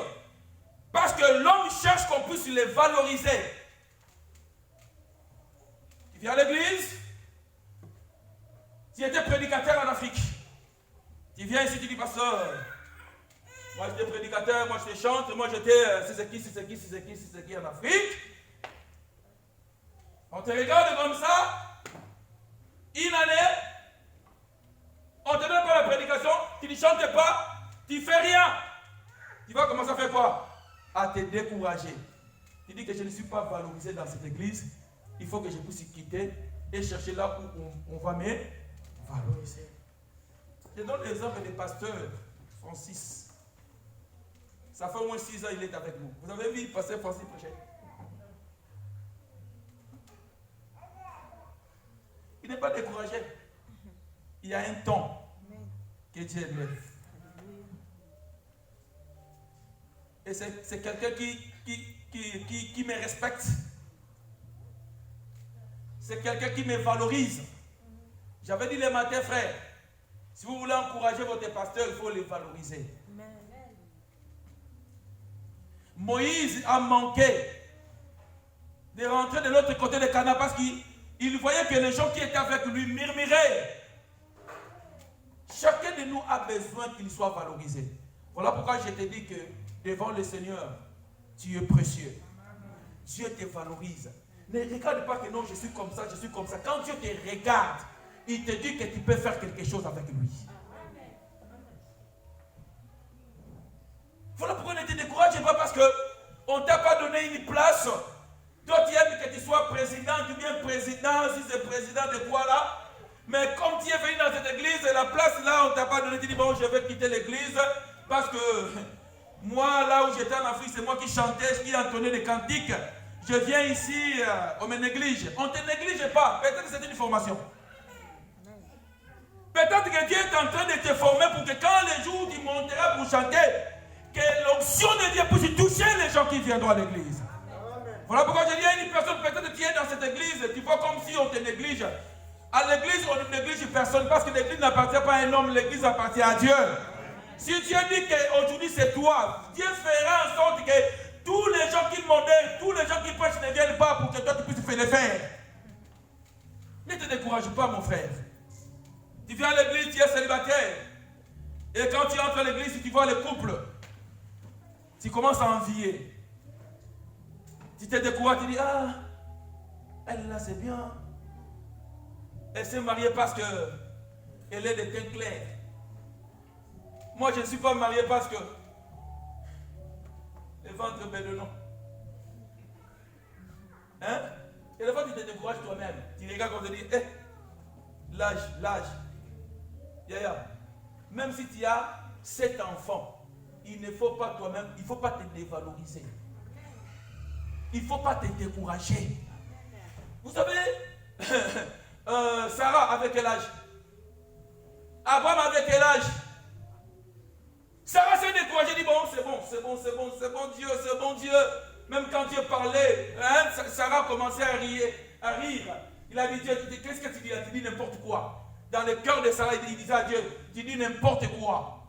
parce que l'homme cherche qu'on puisse les valoriser. Tu viens à l'église, tu étais prédicateur en Afrique. Tu viens ici, tu dis, pasteur, moi j'étais prédicateur, moi je chante, moi j'étais c'est qui en Afrique. On te regarde comme ça, une année, on te donne pas la prédication, tu ne chantes pas, tu ne fais rien. Tu vas commencer à faire quoi? À te décourager. Tu dis que je ne suis pas valorisé dans cette église, il faut que je puisse quitter et chercher là où on va me valoriser. Je donne l'exemple du pasteur Francis. Ça fait au moins 6 ans qu'il est avec nous. Vous avez vu le pasteur Francis prêcher? Il n'est pas découragé. Il y a un temps que Dieu lève. Et c'est quelqu'un qui me respecte. C'est quelqu'un qui me valorise. J'avais dit le matin, frère, si vous voulez encourager votre pasteur, il faut le valoriser. Moïse a manqué de rentrer de l'autre côté du Canaan parce qu'il voyait que les gens qui étaient avec lui murmuraient. Chacun de nous a besoin qu'il soit valorisé. Voilà pourquoi je te dis que devant le Seigneur, tu es précieux. Dieu te valorise. Ne regarde pas que non, je suis comme ça, je suis comme ça. Quand Dieu te regarde, il te dit que tu peux faire quelque chose avec lui. Voilà pourquoi ne te décourage pas parce qu'on ne t'a pas donné une place. Toi, tu aimes que tu sois président, tu viens président, si c'est président de quoi là. Mais comme tu es venu dans cette église, la place là, on ne t'a pas donné, tu dis bon, je vais quitter l'église parce que moi, là où j'étais en Afrique, c'est moi qui chantais, qui entonnais les cantiques. je viens ici, on me néglige. On ne te néglige pas. Peut-être que c'est une formation. Peut-être que Dieu est en train de te former pour que quand les jours tu monteras pour chanter, que l'onction de Dieu puisse toucher les gens qui viendront à l'église. Voilà pourquoi je dis à une personne, peut-être que tu es dans cette église, tu vois comme si on te néglige. À l'église, on ne néglige personne parce que l'église n'appartient pas à un homme, l'église appartient à Dieu. Si Dieu dit qu'aujourd'hui c'est toi, Dieu fera en sorte que tous les gens qui modèrent, tous les gens qui prêchent ne viennent pas pour que toi tu puisses les faire. Ne te décourage pas, mon frère. Tu viens à l'église, tu es célibataire. Et quand tu entres à l'église, tu vois les couples, tu commences à envier. Tu te décourages, tu dis, ah, elle là c'est bien. Elle s'est mariée parce qu'elle est de teint clair. Moi je ne suis pas marié parce que le ventre bedonnant. Hein? Et des fois tu te décourages toi-même. Tu regardes comme tu dis, l'âge. Yaya. Même si tu as 7 enfants, il ne faut pas toi-même, il ne faut pas te dévaloriser. Il ne faut pas te décourager. Vous savez, Sarah avait quel âge? Abraham avait quel âge? Sarah s'est découragée, dit bon, c'est bon Dieu. Même quand Dieu parlait, hein, Sarah commençait à rire. Il a dit, Dieu, qu'est-ce que tu dis? Tu dis n'importe quoi. Dans le cœur de Sarah, il disait à Dieu, tu dis n'importe quoi.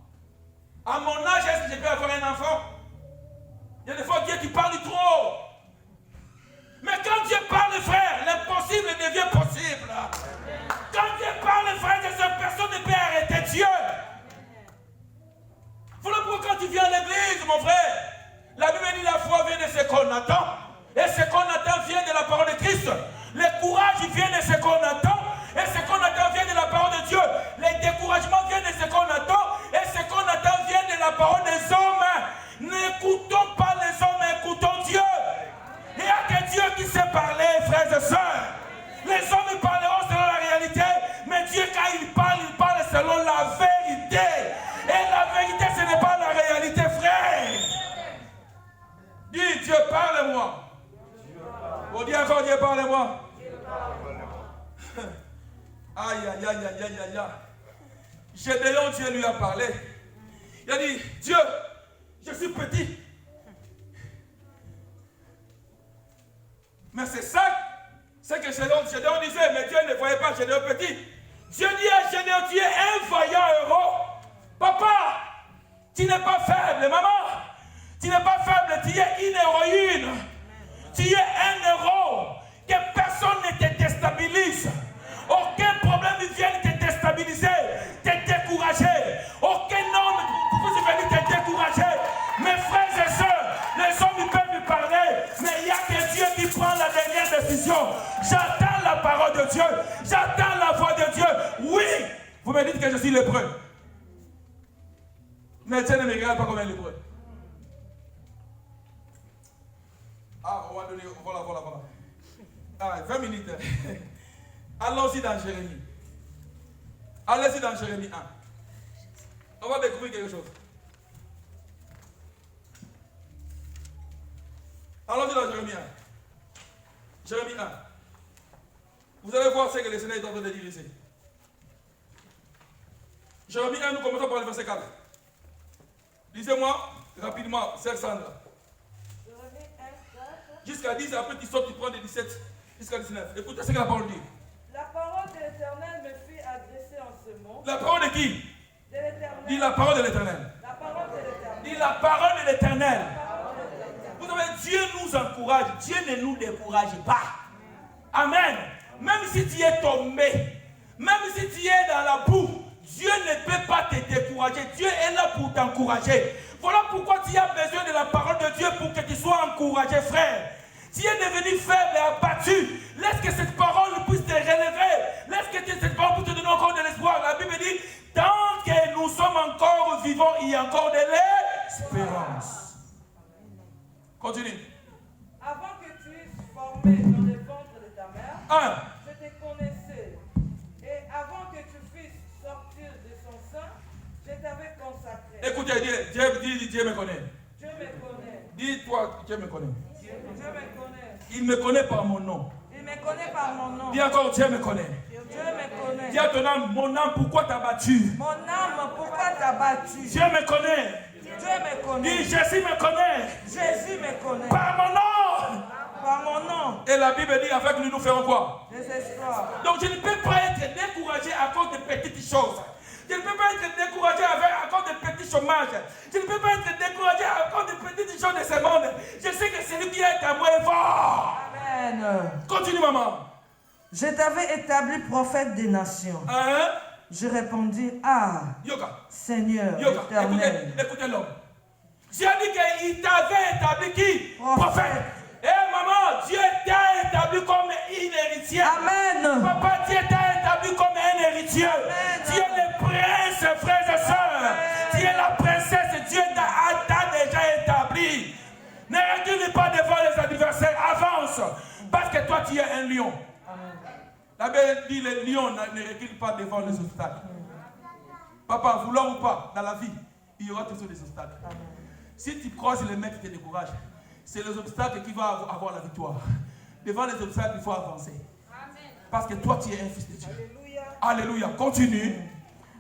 À mon âge, est-ce que je peux avoir un enfant? Il y a des fois Dieu qui parle trop. Mais quand Dieu parle, frère, l'impossible devient possible. Quand Dieu parle, frère, personne ne peut arrêter Dieu. Voilà pourquoi quand tu viens à l'église, mon frère, la Bible dit la foi vient de ce qu'on attend. Et ce qu'on attend vient de la parole de Christ. Le courage vient de ce qu'on attend. Et ce qu'on attend vient de la parole de Dieu. Les découragements viennent de ce qu'on attend. Et ce qu'on attend vient de la parole des hommes. N'écoutons pas les hommes, écoutons Dieu. Il n'y a que Dieu qui sait parler, frères et sœurs. Les hommes parleront selon la réalité. Mais Dieu, quand il parle selon la vérité. Et la vérité, ce n'est pas la réalité, frère. Dis, Dieu, parle-moi. On dit encore, Dieu, parle-moi. Aïe. Gédéon, Dieu lui a parlé. Il a dit, Dieu, je suis petit. Mais c'est ça, c'est que Gédéon disait, mais Dieu ne voyait pas Gédéon petit. Dieu dit à Gédéon, tu es un vaillant héros. Papa, tu n'es pas faible, maman. Tu n'es pas faible, tu es une héroïne. Tu es un héros. Que personne ne te déstabilise. Aucun problème ne vienne te déstabiliser, te décourager. Aucun homme ne peut venir te décourager. Mes frères et sœurs, les hommes peuvent me parler, mais il n'y a que Dieu qui prend la dernière décision. J'attends la parole de Dieu. J'attends la voix de Dieu. Oui, vous me dites que je suis lépreux. Mais Dieu ne me regarde pas comme un lépreux. Ah, on va donner, voilà. Ah, 20 minutes. Allons-y dans Jérémie. Allez-y dans Jérémie 1. On va découvrir quelque chose. Allons-y dans Jérémie 1. Jérémie 1. Vous allez voir ce que le Seigneur est en train de dire ici. Jérémie 1, nous commençons par le verset 4. Lisez-moi rapidement, Sœur Sandra. Jusqu'à 10, après tu sors, tu prends de 17 jusqu'à 19. Écoutez ce que la parole dit. La parole de l'Éternel me fit adresser en ce mot. La parole de qui? De l'Éternel. Dis la parole de l'Éternel. La parole de l'Éternel. Dis la parole de l'Éternel. La parole de l'Éternel. Vous savez, Dieu nous encourage. Dieu ne nous décourage pas. Amen. Même si tu es tombé, même si tu es dans la boue, Dieu ne peut pas te décourager. Dieu est là pour t'encourager. Voilà pourquoi tu as besoin de la parole de Dieu pour que tu sois encouragé, frère. Tu es devenu faible et abattu. Laisse que cette parole puisse te relever. Laisse que cette parole puisse te donner encore de l'espoir. La Bible dit, tant que nous sommes encore vivants, il y a encore de l'espérance. Continue. Avant que tu sois formé dans le ventre de ta mère, je te connaissais. Et avant que tu fisses sortir de son sein, je t'avais consacré. Écoutez, dis Dieu me connaît. Dieu me connaît. Dis-toi, Dieu me connaît. Dieu me connaît. Il me connaît par mon nom. Il me connaît par mon nom. Dis encore, Dieu me connaît. Dieu me connaît. Dis à ton âme, mon âme, pourquoi t'as battu? Mon âme, pourquoi t'as battu? Dieu me connaît. Dieu me connaît. Dis, Jésus me connaît. Jésus me connaît. Par mon nom. Par mon nom. Et la Bible dit, avec nous, nous ferons quoi? Des espoirs. Donc je ne peux pas être découragé à cause de petites choses. Je ne peux pas être découragé à cause de petits chômages. Je ne peux pas être découragé à cause de petites choses de ce monde. Je sais que celui qui est à moi est fort. Amen. Continue, maman. Je t'avais établi prophète des nations. Hein? Je répondis, ah, Yoga. Seigneur Yoga. éternel. Écoutez l'homme. J'ai dit qu'il t'avait établi qui? Prophète. Eh maman, Dieu t'a établi comme une héritière. Amen. Papa, Dieu t'a établi comme un héritier. Amen. Tu es le prince, frères et sœurs. Tu es la princesse. Dieu t'a déjà établi. Ne recule pas devant les adversaires. Avance. Parce que toi, tu es un lion. La Bible dit les lions ne reculent pas devant les obstacles. Papa, vouloir ou pas, dans la vie, il y aura toujours des obstacles. Si tu croises les mecs qui te découragent, c'est les obstacles qui vont avoir la victoire. Devant les obstacles, il faut avancer. Parce que toi, tu es un fils de Dieu. Alléluia. Continue.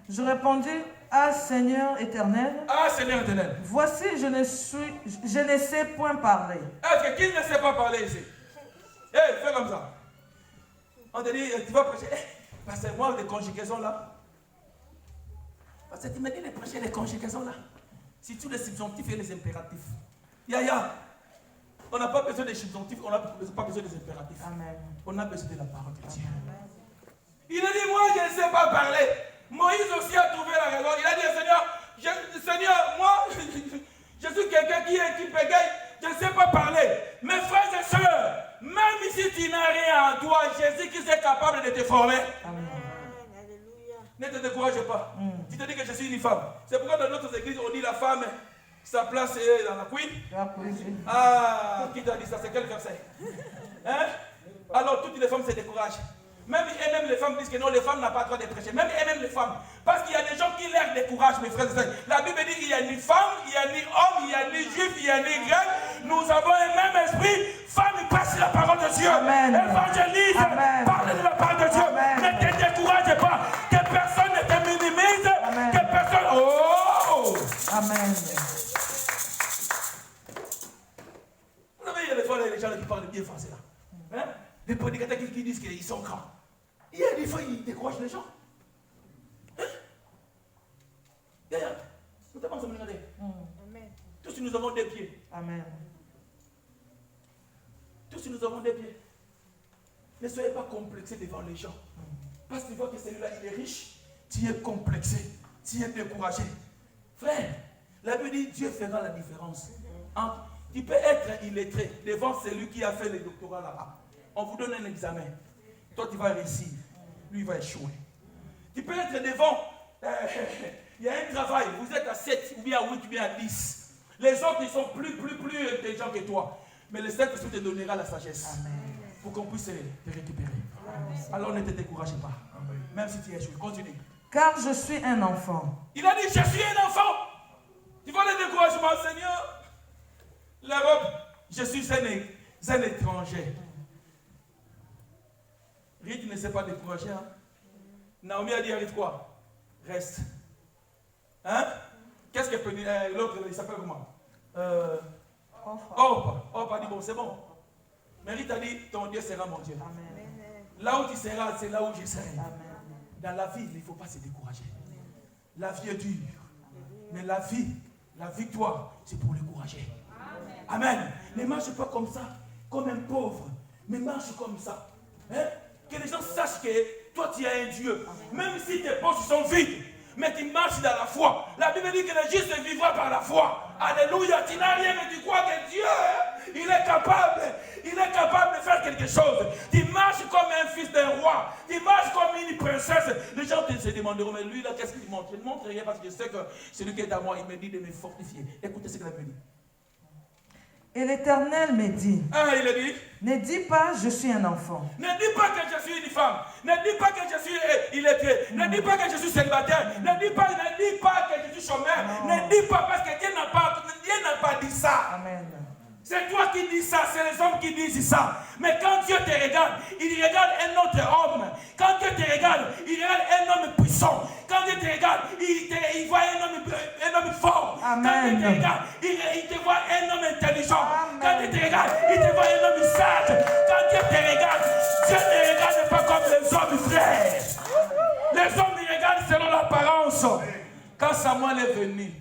Je répondis, ah Seigneur éternel. Ah Seigneur éternel. Voici, je ne sais point parler. Est-ce que qui ne sait pas parler ici? Fais comme ça. On te dit, tu vas prêcher. Parce que moi, les conjugaisons là. Parce que tu me dis de prêcher les conjugaisons là. C'est tous les subjonctifs et les impératifs. Yaya. On n'a pas besoin des subjonctifs, on n'a pas besoin des impératifs. Amen. On a besoin de la parole de Dieu. Il a dit, moi je ne sais pas parler. Moïse aussi a trouvé la raison. Il a dit, Seigneur, moi, je suis quelqu'un qui bégaye. Je ne sais pas parler. Mes frères et sœurs, même si tu n'as rien en toi, Jésus qui est capable de te former. Amen. Ne te décourage pas. Tu te dis que je suis une femme. C'est pourquoi dans notre église, on dit la femme, sa place est dans la queen. Ah, qui t'a dit ça? C'est quel verset? Hein? Alors toutes les femmes se découragent. Même les femmes disent que non, les femmes n'ont pas le droit de prêcher. Même les femmes. Parce qu'il y a des gens qui leur découragent, mes frères et sœurs. La Bible dit qu'il n'y a ni femme, il n'y a ni homme, il n'y a ni juif, il n'y a ni grec. Nous avons un même esprit. Femme, passe la parole de Dieu. Amen. Évangélise. Amen. Parle de la parole de Dieu. Amen. Ne te décourage pas. Que personne ne te minimise. Amen. Que personne... Oh! Amen. Vous savez, il y a des fois les gens qui parlent bien français là. Hein? Les prédicateurs qui disent qu'ils sont grands. Il y a des fois, ils découragent les gens. Hein? D'ailleurs, nous devons nous regarder. Tous nous avons des pieds. Amen. Tous nous avons des pieds. Ne soyez pas complexés devant les gens. Parce que tu vois que celui-là, il est riche. Tu es complexé. Tu es découragé. Frère, la Bible dit Dieu fera la différence. Tu peux être illettré devant celui qui a fait le doctorat là-bas. On vous donne un examen. Toi, tu vas réussir. Lui, il va échouer. Tu peux être devant. Il y a un travail. Vous êtes à 7, ou bien à 8, ou bien à 10. Les autres, ils sont plus intelligents que toi. Mais le Saint-Esprit te donnera la sagesse. Amen. Pour qu'on puisse te récupérer. Amen. Alors ne te décourage pas. Amen. Même si tu échoues. Continue. Car je suis un enfant. Il a dit, je suis un enfant. Tu vois le découragement, Seigneur? L'Europe, je suis un étranger. Ruth ne s'est pas découragé. Hein? Naomi a dit, arrive quoi? Reste. Hein? Qu'est-ce que peut dire l'autre? Il s'appelle comment? Orpa a dit, bon, c'est bon. Mais Ruth a dit, ton Dieu sera mon Dieu. Amen. Là où tu seras, c'est là où je serai. Amen. Dans la vie, il ne faut pas se décourager. Amen. La vie est dure. Amen. Mais la victoire, c'est pour le courager. Amen. Amen. Ne marche pas comme ça, comme un pauvre, mais marche comme ça. Hein? Que les gens sachent que toi tu es un Dieu. Même si tes poches sont vides, mais tu marches dans la foi. La Bible dit que le juste vivra par la foi. Alléluia. Tu n'as rien, mais tu crois que Dieu, il est capable de faire quelque chose. Tu marches comme un fils d'un roi. Tu marches comme une princesse. Les gens se demanderont, mais lui là, qu'est-ce qu'il montre? Je ne montre rien parce que je sais que celui qui est à moi, il me dit de me fortifier. Écoutez ce qu'il a dit. Et l'Éternel me dit, il a dit, ne dis pas je suis un enfant. Ne dis pas que je suis une femme. Ne dis pas que je suis illettré. Ne dis pas que je suis célibataire. Ne dis pas que je suis chômeur. Ne dis pas parce que Dieu n'a pas dit ça. Amen. C'est toi qui dis ça, c'est les hommes qui disent ça. Mais quand Dieu te regarde, il regarde un autre homme. Quand Dieu te regarde, il regarde un homme puissant. Quand Dieu te regarde, il voit un homme fort. Amen. Quand Dieu te regarde, il te voit un homme intelligent. Amen. Quand Dieu te regarde, il te voit un homme sage. Quand Dieu te regarde, Dieu ne regarde pas comme les hommes, frères. Les hommes, ils regardent selon l'apparence. Quand Samuel est venu,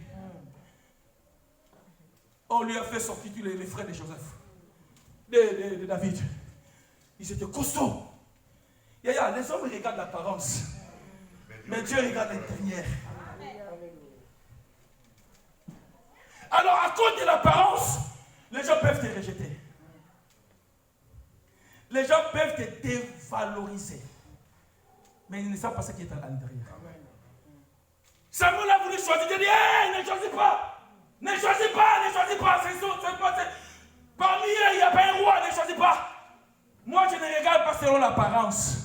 on lui a fait sortir les frères de Joseph, de David. Ils étaient costauds. Les hommes regardent l'apparence, mais Dieu regarde l'intérieur. Alors, à cause de l'apparence, les gens peuvent te rejeter. Les gens peuvent te dévaloriser. Mais ils ne savent pas ce qui est à l'intérieur. Samuel a voulu choisir. Il a dit, hey, ne choisis pas. Ne choisis pas, ne choisis pas. Parmi eux, il n'y a pas un roi, ne choisis pas. Moi, je ne regarde pas selon l'apparence.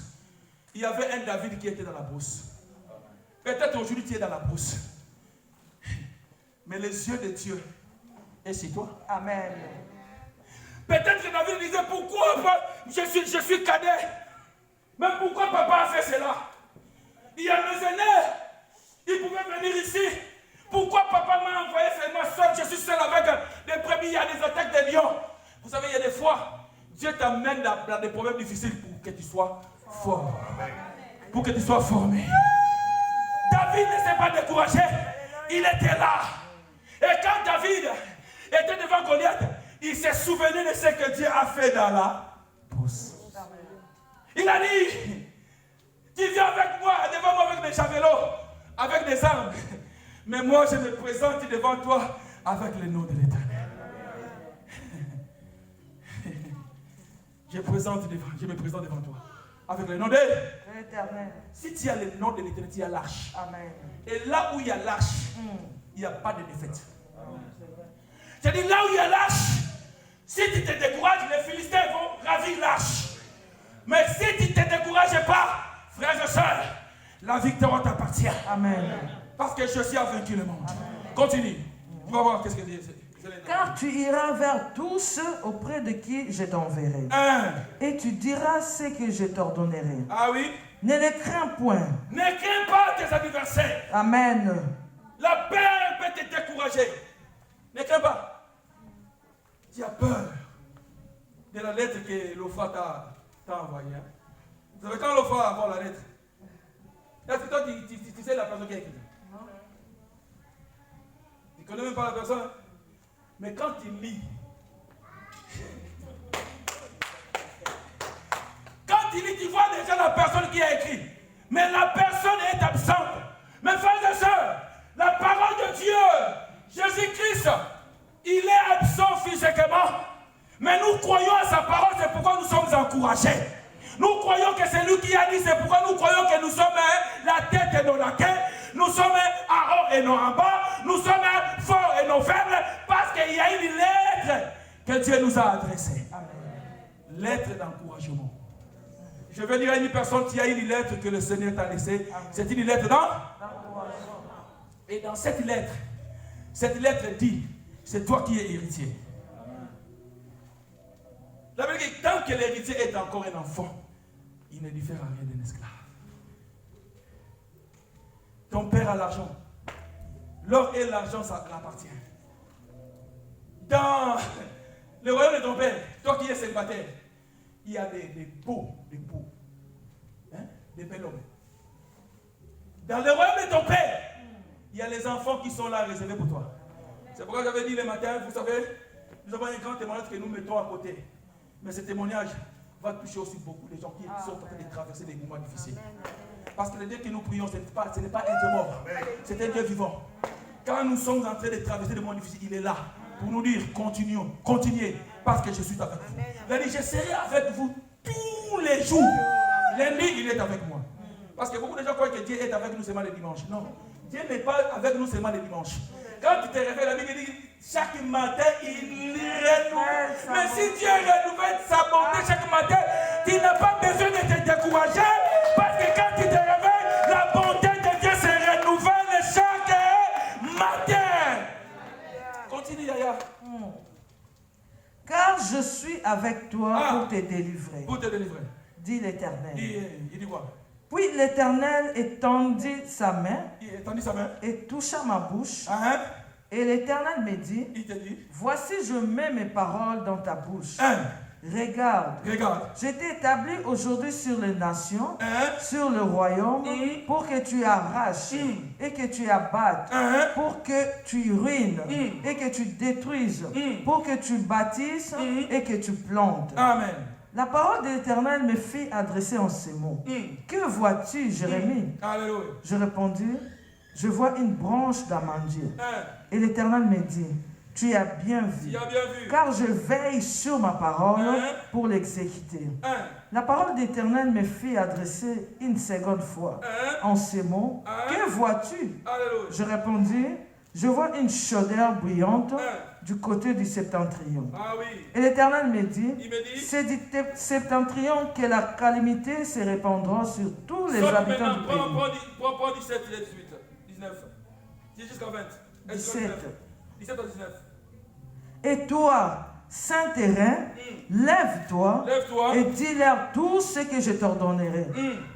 Il y avait un David qui était dans la brousse. Peut-être aujourd'hui, tu es dans la brousse. Mais les yeux de Dieu est sur toi. Amen. Peut-être que David disait, pourquoi je suis cadet? Mais pourquoi papa a fait cela? Il y a mes aînés. Ils pouvaient venir ici. Pourquoi papa m'a envoyé seulement seul? Je suis seul avec des brebis, il y a des attaques de lions. Vous savez, il y a des fois, Dieu t'amène dans des problèmes difficiles pour que tu sois fort. Pour que tu sois formé. David ne s'est pas découragé. Il était là. Et quand David était devant Goliath, il s'est souvenu de ce que Dieu a fait dans la brousse. Il a dit, tu viens avec moi, devant moi avec des javelots, avec des armes. Mais moi, je me présente devant toi avec le nom de l'Éternel. Je me présente devant toi avec le nom de L'Éternel. Si tu as le nom de l'Éternel, tu as l'arche. Amen. Et là où il y a l'arche, il n'y a pas de défaite. Je dis là où il y a l'arche, si tu te décourages, les Philistins vont ravir l'arche. Mais si tu ne te décourages pas, frères et sœurs, la victoire t'appartient. Amen. Parce que Jésus a vaincu le monde. Continue. On va voir qu'est-ce que dit. Car tu iras vers tous ceux auprès de qui je t'enverrai. Et tu diras ce que je t'ordonnerai. Ah oui. Ne les crains point. Ne crains pas tes adversaires. Amen. La peur peut te décourager. Ne crains pas. Tu as peur de la lettre que l'Opha t'a envoyée. Vous savez, quand l'Opha a envoyé la lettre, est-ce que toi tu sais la personne qui a écrit? Non. Tu ne connais même pas la personne. Mais quand tu lis, tu vois déjà la personne qui a écrit. Mais la personne est absente. Mes frères et sœurs, la parole de Dieu, Jésus-Christ, il est absent physiquement. Mais nous croyons à sa parole, c'est pourquoi nous sommes encouragés. Nous croyons que c'est lui qui a dit, c'est pourquoi nous croyons que nous sommes la tête et non la queue. Nous sommes en haut et non en bas. Nous sommes forts et non faibles. Parce qu'il y a une lettre que Dieu nous a adressée. Lettre d'encouragement. Je veux dire à une personne qui a une lettre que le Seigneur t'a laissée. C'est une lettre d'encouragement. Et dans cette lettre dit, c'est toi qui es héritier. La Bible dit, tant que l'héritier est encore un enfant, il ne diffère à rien d'un esclave. Ton père a l'argent. L'or et l'argent, ça l'appartient. Dans le royaume de ton père, toi qui es célibataire, il y a des beaux, hein? Des bels hommes. Dans le royaume de ton père, il y a les enfants qui sont là réservés pour toi. C'est pourquoi j'avais dit le matin, vous savez, nous avons un grand témoignage que nous mettons à côté. Mais ce témoignage va toucher aussi beaucoup de gens qui sont en train de traverser des moments difficiles. Parce que le Dieu que nous prions, ce n'est pas un Dieu mort, c'est un Dieu vivant. Quand nous sommes en train de traverser des moments difficiles, il est là pour nous dire, continuez, parce que je suis avec vous. Il a dit, je serai avec vous tous les jours. Lundi, il est avec moi. Parce que beaucoup de gens croient que Dieu est avec nous seulement les dimanches. Non, Dieu n'est pas avec nous seulement les dimanches. Quand tu te réveilles, la Bible dit, chaque matin, il renouvelle. Mais si Dieu renouvelle sa bonté chaque matin, tu n'as pas besoin de te décourager. Parce que quand tu te réveilles, la bonté de Dieu se renouvelle chaque matin. Continue, Yaya. je suis avec toi pour te délivrer. Pour te délivrer. Dit l'Éternel. Il dit quoi? Puis l'Éternel étendit sa main et toucha ma bouche. Et l'Éternel me dit, il te dit, voici je mets mes paroles dans ta bouche. Regarde, je t'ai établi aujourd'hui sur les nations, sur le royaume, pour que tu arraches et que tu abattes, pour que tu ruines et que tu détruises, pour que tu bâtisses et que tu plantes. Amen. La parole de l'Éternel me fit adresser en ces mots. Que vois-tu, Jérémie? Alléluia. Je répondis, je vois une branche d'amandier. Et l'Éternel me dit, tu as bien vu, car je veille sur ma parole pour l'exécuter. La parole d'Éternel me fit adresser une seconde fois en ces mots. Que vois-tu? Je répondis, je vois une chaudeur brillante du côté du septentrion. Et l'Éternel me dit, c'est du septentrion que la calamité se répandra sur tous les habitants du pays. Prends 17, 18, 19. Jusqu'à 20. 17 à 19. Et toi, Saint-Terrain, lève-toi et dis-leur tout ce que je t'ordonnerai.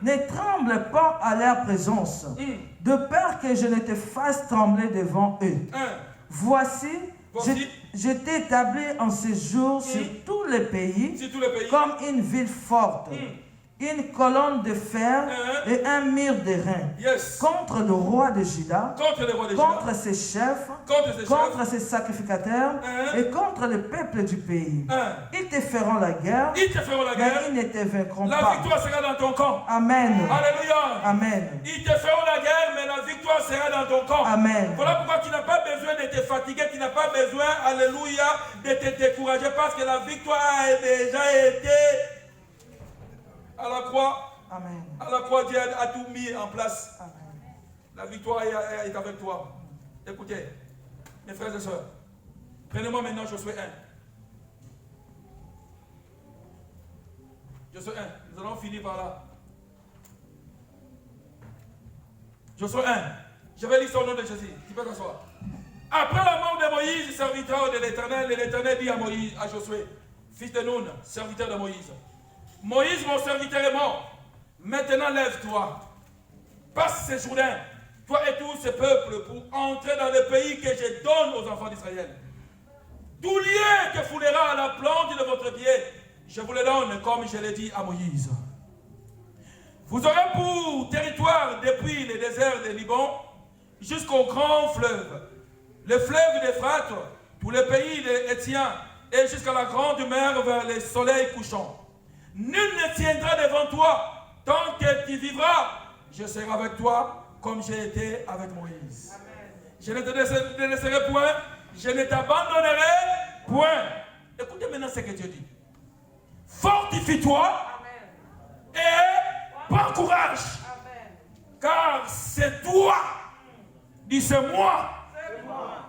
Ne tremble pas à leur présence, de peur que je ne te fasse trembler devant eux. Voici, je t'ai établi en séjour sur tous les pays, comme une ville forte. Une colonne de fer et un mur de rein contre le roi de Juda, contre ses chefs, contre ses sacrificateurs et contre le peuple du pays. Ils te feront la guerre, mais ils ne te vaincront pas. La victoire sera dans ton camp. Amen. Alléluia. Amen. Ils te feront la guerre, mais la victoire sera dans ton camp. Amen. Voilà pourquoi tu n'as pas besoin de te fatiguer, tu n'as pas besoin, alléluia, de te décourager, parce que la victoire a déjà été à la croix. Amen. À la croix, Dieu a tout mis en place. Amen. La victoire est avec toi. Écoutez, mes frères et sœurs, prenez-moi maintenant Josué 1. Josué 1, nous allons finir par là. Josué 1, je vais lire au nom de Jésus. Tu peux t'asseoir. Après la mort de Moïse, serviteur de l'Éternel, et l'Éternel dit à Moïse, à Josué, fils de Nun, serviteur de Moïse, Moïse, mon serviteur, est mort. Maintenant, lève-toi. Passe ce Jourdain, toi et tout ce peuple, pour entrer dans le pays que je donne aux enfants d'Israël. Tout lieu que foulera à la plante de votre pied, je vous le donne, comme je l'ai dit à Moïse. Vous aurez pour territoire depuis le désert de Liban jusqu'au grand fleuve, le fleuve d'Euphrate, tout le pays d'Étienne, et jusqu'à la grande mer vers le soleil couchant. Nul ne tiendra devant toi tant que tu vivras. Je serai avec toi comme j'ai été avec Moïse. Amen. Je ne te laisserai point, je ne t'abandonnerai point. Écoutez maintenant ce que Dieu dit. Fortifie-toi et prends courage. Amen. Car c'est toi. Dis c'est moi.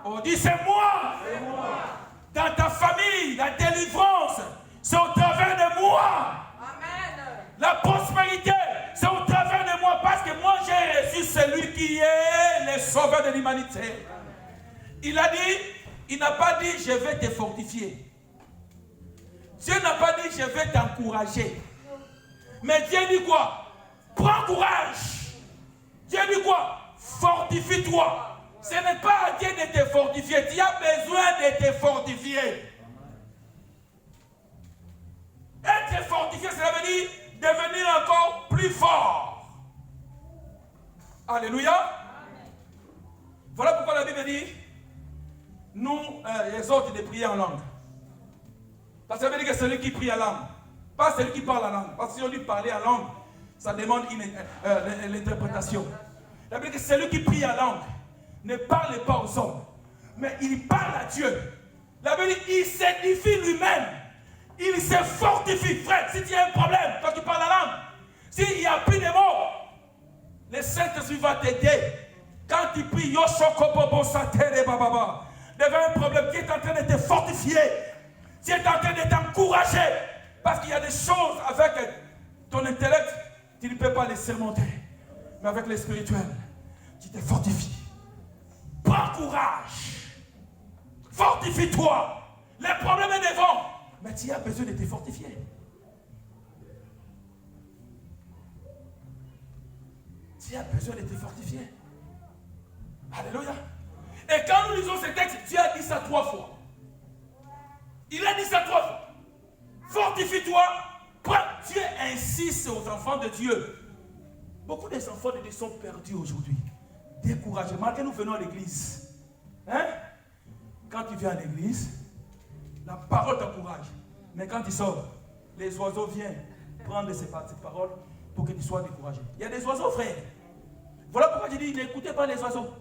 Oh, dis c'est moi. Dans ta famille, la délivrance, c'est au travers de moi. Amen. La prospérité, c'est au travers de moi, parce que moi j'ai reçu celui qui est le sauveur de l'humanité. Il a dit, il n'a pas dit je vais te fortifier. Dieu n'a pas dit je vais t'encourager. Mais Dieu dit quoi? Prends courage. Dieu dit quoi? Fortifie-toi. Ce n'est pas à Dieu de te fortifier. Tu as besoin de te fortifier. Être fortifié, cela veut dire devenir encore plus fort. Alléluia. Amen. Voilà pourquoi la Bible dit, nous, les autres, de prier en langue. Parce que ça veut dire que celui qui prie en langue, pas celui qui parle en langue. Parce que si on dit parler en langue, ça demande l'interprétation. Ça veut dire que celui qui prie en langue ne parle pas aux hommes, mais il parle à Dieu. La Bible dit, il s'édifie lui-même. Il se fortifie, frère. Si tu as un problème, quand tu parles la langue, s'il n'y a plus de mots, le Saint-Esprit va t'aider. Quand tu pries, devant un problème, tu es en train de te fortifier. Tu es en train de t'encourager. Parce qu'il y a des choses avec ton intellect, tu ne peux pas les surmonter. Mais avec le spirituel, tu te fortifies. Prends courage. Fortifie-toi. Les problèmes est devant. Mais tu as besoin de te fortifier. Tu as besoin de te fortifier. Alléluia. Et quand nous lisons ce texte, Dieu a dit ça 3 fois. Il a dit ça 3 fois. Fortifie-toi. Dieu insiste aux enfants de Dieu. Beaucoup des enfants de Dieu sont perdus aujourd'hui. Découragés. Malgré nous venons à l'église. Hein? Quand tu viens à l'église, la parole t'encourage. Mais quand tu sors, les oiseaux viennent prendre ces paroles pour que tu sois découragé. Il y a des oiseaux, frère. Voilà pourquoi je dis, n'écoutez pas les oiseaux.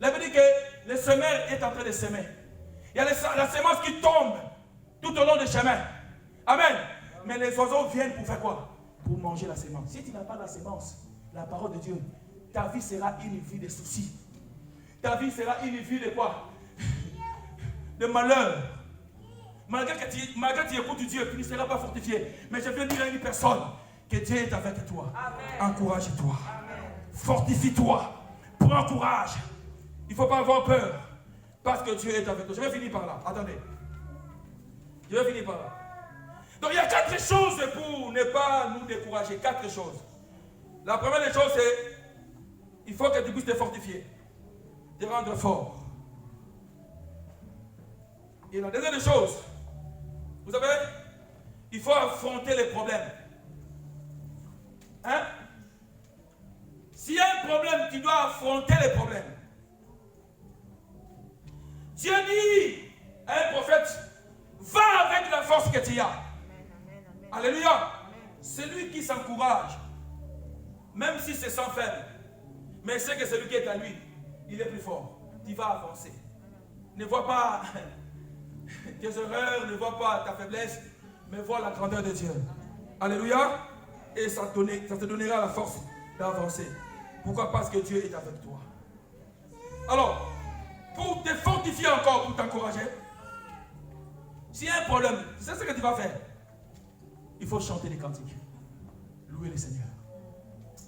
Ça veut dire que le semeur est en train de semer. Il y a la semence qui tombe tout au long du chemin. Amen. Mais les oiseaux viennent pour faire quoi? Pour manger la semence. Si tu n'as pas la semence, la parole de Dieu, ta vie sera une vie de soucis. Ta vie sera une vie de quoi? De malheur. Malgré que tu écoutes Dieu, tu ne seras pas fortifié. Mais je viens dire à une personne que Dieu est avec toi. Encourage-toi. Fortifie-toi. Prends courage. Il ne faut pas avoir peur. Parce que Dieu est avec toi. Je vais finir par là. Attendez. Je vais finir par là. Donc il y a 4 choses pour ne pas nous décourager. 4 choses. La première des choses, c'est il faut que tu puisses te fortifier. Te rendre fort. Et la deuxième des choses, vous savez, il faut affronter les problèmes. Hein? S'il y a un problème, tu dois affronter les problèmes. Dieu dit à un prophète, va avec la force que tu as. Alléluia. C'est lui qui s'encourage. Même si c'est sans faible. Mais c'est que celui qui est à lui, il est plus fort. Tu vas avancer. Ne vois pas tes erreurs, ne vois pas ta faiblesse, mais vois la grandeur de Dieu. Alléluia. Et ça te donnera la force d'avancer. Pourquoi? Parce que Dieu est avec toi. Alors, pour te fortifier encore, pour t'encourager, s'il y a un problème, c'est ce que tu vas faire. Il faut chanter des cantiques. Louer le Seigneur.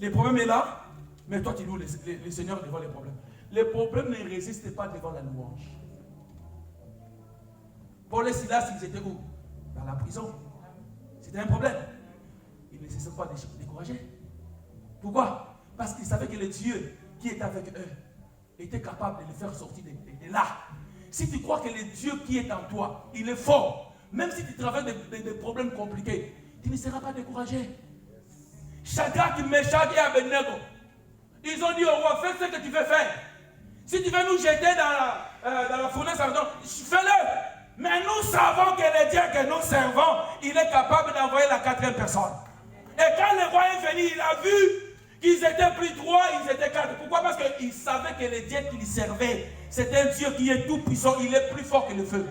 Les problèmes sont là, mais toi tu loues le Seigneur devant les problèmes. Les problèmes ne résistent pas devant la louange. Paul et Silas, ils étaient où? Dans la prison. C'était un problème. Ils ne se sont pas découragés. Pourquoi? Parce qu'ils savaient que le Dieu qui est avec eux était capable de les faire sortir de là. Si tu crois que le Dieu qui est en toi, il est fort, même si tu traverses des problèmes compliqués, tu ne seras pas découragé. Shadrach, Meshach et Abednego, ils ont dit au roi, fais ce que tu veux faire. Si tu veux nous jeter dans la fournaise ardente, fais-le. Mais nous savons que le Dieu que nous servons, il est capable d'envoyer la 4e personne. Et quand le roi est venu, il a vu qu'ils étaient plus 3, ils étaient 4. Pourquoi? Parce qu'il savait que le Dieu qu'il servait, c'est un Dieu qui est tout puissant, il est plus fort que le feu.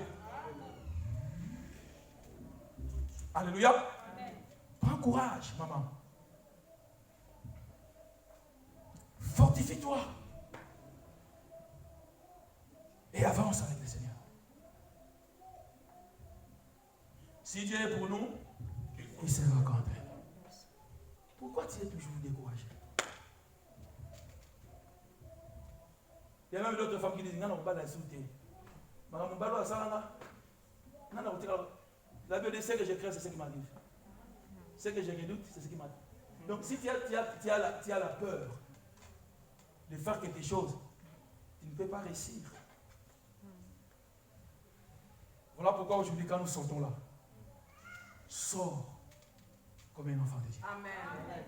Alléluia. Prends courage, maman. Fortifie-toi. Et avance avec le Seigneur. Si Dieu est pour nous, il sera contre nous. Pourquoi tu es toujours découragé? Il y a même d'autres femmes qui disent, non, on va la sauter. La Bible dit, ce que je crains, c'est ce qui m'arrive. Ce que je redoute, c'est ce qui m'arrive. Donc si tu as la peur de faire quelque chose, tu ne peux pas réussir. Voilà pourquoi aujourd'hui, quand nous sortons là, sors comme un enfant de Dieu. Amen.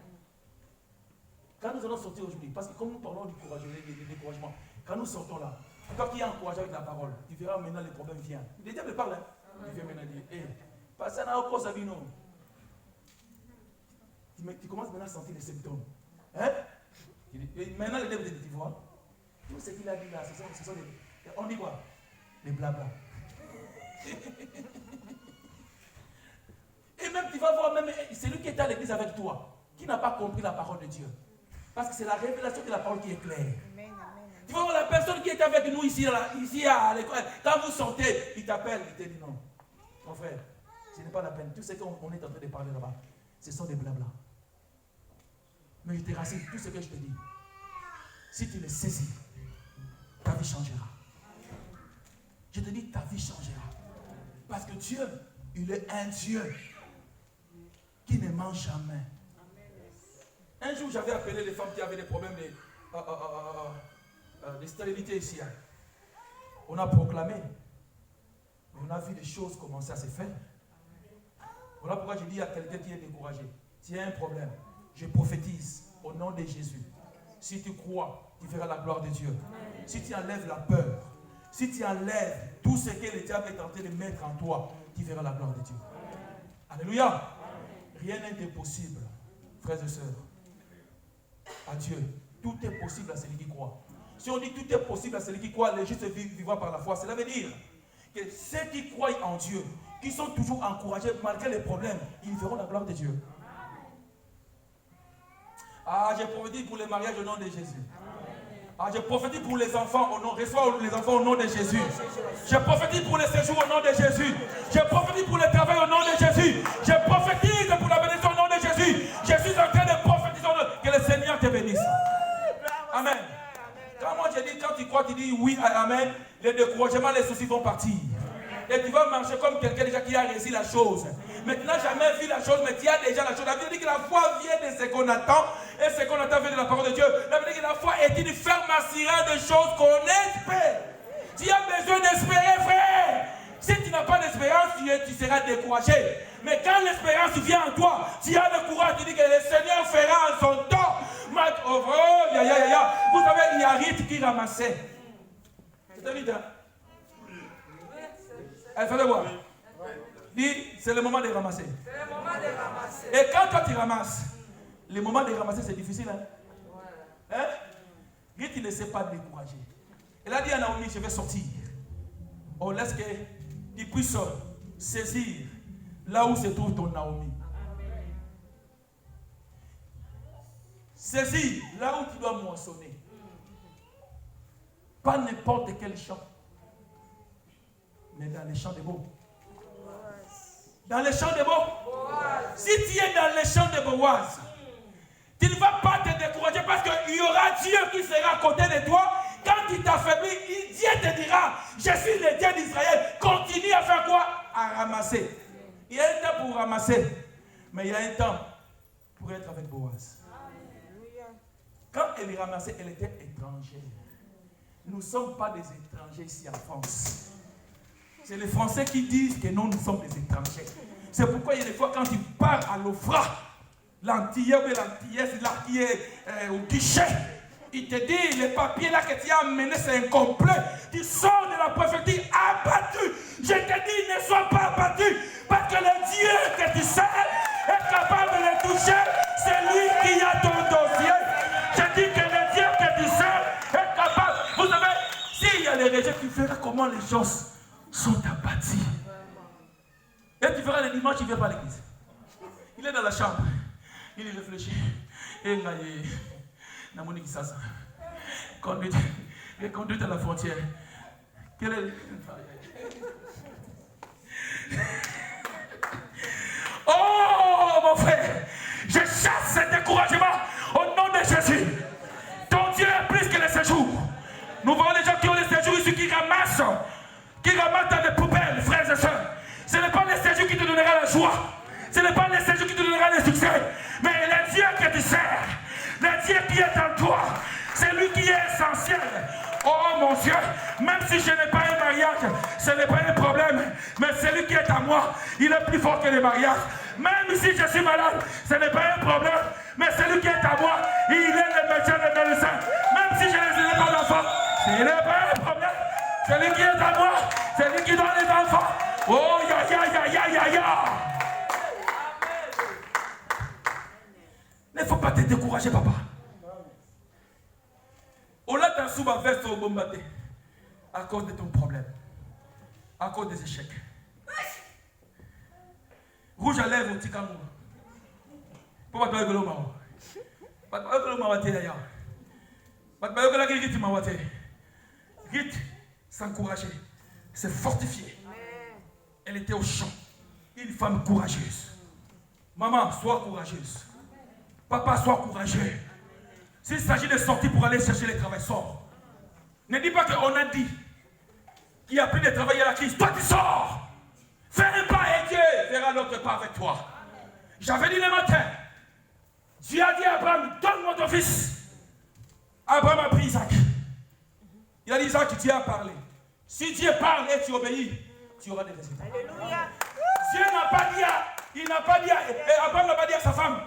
Quand nous allons sortir aujourd'hui, parce que comme nous parlons du découragement, quand nous sortons là, toi qui es encouragé avec la parole, tu verras maintenant les problèmes viennent. Le diable parle, hein? Il vient maintenant dire, hé, parce que ça n'a aucun sabi, non. Tu commences maintenant à sentir les symptômes. Hein? Maintenant le diable dit, tu vois, tout ce qu'il a dit là, ce sont des... On dit quoi? Des blabla. Et même tu vas voir, même celui qui est à l'église avec toi, qui n'a pas compris la parole de Dieu. Parce que c'est la révélation de la parole qui est claire. Tu vas voir la personne qui est avec nous ici à l'école. Quand vous sortez, il t'appelle, il te dit non. Mon frère, ce n'est pas la peine. Tout ce qu'on est en train de parler là-bas, ce sont des blabla. Mais je te rassure, tout ce que je te dis, si tu le saisis, ta vie changera. Je te dis, ta vie changera. Parce que Dieu Il est un Dieu qui ne ment jamais. Un jour, j'avais appelé les femmes qui avaient des problèmes de stérilité ici. On a proclamé. On a vu des choses commencer à se faire. Voilà pourquoi je dis à quelqu'un qui est découragé. S'il y a un problème, je prophétise au nom de Jésus. Si tu crois, tu verras la gloire de Dieu. Si tu enlèves la peur, si tu enlèves tout ce que le diable est en train de mettre en toi, tu verras la gloire de Dieu. Alléluia. Rien n'est impossible, frères et sœurs. À Dieu, tout est possible à celui qui croit. Si on dit tout est possible à celui qui croit, les justes vivant par la foi, cela veut dire que ceux qui croient en Dieu, qui sont toujours encouragés malgré les problèmes, ils verront la gloire de Dieu. Ah, j'ai prophétisé pour les mariages au nom de Jésus. Ah, je prophétise pour les enfants au nom, reçois les enfants au nom de Jésus. Je prophétise pour les séjours au nom de Jésus. Je prophétise pour le travail au nom de Jésus. Je prophétise pour la bénédiction au nom de Jésus. Je suis en train de prophétiser que le Seigneur te bénisse. Amen. Quand moi je dis, quand tu crois, tu dis oui, amen, les découragements, les soucis vont partir. Et tu vas marcher comme quelqu'un déjà qui a réussi la chose. Mais tu n'as jamais vu la chose, mais tu as déjà la chose. La Bible dit que la foi vient de ce qu'on attend, et ce qu'on attend vient de la parole de Dieu. La Bible dit que la foi est une ferme assurance de choses qu'on espère. Tu as besoin d'espérer, frère. Si tu n'as pas d'espérance, tu seras découragé. Mais quand l'espérance vient en toi, tu as le courage, tu dis que le Seigneur fera en son temps. Vous savez, il y a Rite qui ramassait. C'est Rite, hein? Elle fallait voir. Dis, c'est le moment de ramasser. C'est le moment de ramasser. Et quand toi tu ramasses, le moment de ramasser c'est difficile. Hein? Rite, il ne sait pas décourager. Elle a dit à Naomi, je vais sortir. On laisse que tu puisses saisir là où se trouve ton Naomi. Saisir là où tu dois moissonner. Pas n'importe quel champ, mais dans les champs de Boaz. Dans les champs de Boaz. Si tu es dans les champs de Boaz, tu ne vas pas te décourager parce qu'il y aura Dieu qui sera à côté de toi. Quand il t'affaiblit, Dieu te dira, je suis le Dieu d'Israël. Continue à faire quoi? À ramasser. Il y a un temps pour ramasser, mais il y a un temps pour être avec Boaz. Quand elle ramassait, elle était étrangère. Nous ne sommes pas des étrangers ici en France. C'est les Français qui disent que non, nous sommes des étrangers. C'est pourquoi il y a des fois quand tu pars à l'Ofra, l'antillais ou l'antillaise là qui est au guichet, il te dit les papiers là que tu as amenés c'est incomplet. Tu sors de la préfecture abattu. Je te dis, ne sois pas abattu parce que le Dieu que tu sers est capable de le toucher. C'est lui qui a ton dossier. Je dis que le Dieu que tu sers est capable. Vous savez, s'il y a les rejets, tu verras comment les gens sont abattus. Et tu verras le dimanche, il ne vient pas à l'église. Il est dans la chambre. Il réfléchit. Et il a Monique Sassa. Conduite à la frontière. Quelle est... Oh mon frère, je chasse ce découragement au nom de Jésus. Ton Dieu est plus que les séjours. Nous voyons les gens qui ont les séjours ici qui ramassent dans des poubelles, frères et sœurs. Ce n'est pas les séjours qui te donnera la joie. Ce n'est pas les séjours qui te donnera le succès. Mais le Dieu que tu sers, le Dieu qui est en toi, c'est lui qui est essentiel. Oh mon Dieu, même si je n'ai pas un mariage, ce n'est pas un problème. Mais celui qui est à moi, il est plus fort que les mariages. Même si je suis malade, ce n'est pas un problème. Mais celui qui est à moi, il est le médecin des médecins. Même si je n'ai pas d'enfant, ce n'est pas un problème. Celui qui est à moi, c'est lui qui donne les enfants. Oh, ya. Il ne faut pas te décourager, papa. Au-delà d'un souba veste au bombarde à cause de ton problème, à cause des échecs. Rouge à lèvres au tikamou. Pourquoi tu as eu le mot? Pas de le mot d'ailleurs. Pas de le rite mawate. Rite s'encourager, se fortifier. Elle était au champ. Une femme courageuse. Maman, sois courageuse. Papa, sois courageux. S'il s'agit de sortir pour aller chercher les travail, sors. Ne dis pas qu'on a dit qu'il n'y a plus de travail à la crise. Toi, tu sors. Fais un pas et Dieu à l'autre pas avec toi. J'avais dit le matin, Dieu a dit à Abraham, donne-moi ton fils. Abraham a pris Isaac. Il a dit, Isaac, Dieu a parlé. Si Dieu parle et tu obéis, tu auras des résultats. Alléluia. Dieu n'a pas dit Abraham n'a pas dit à sa femme.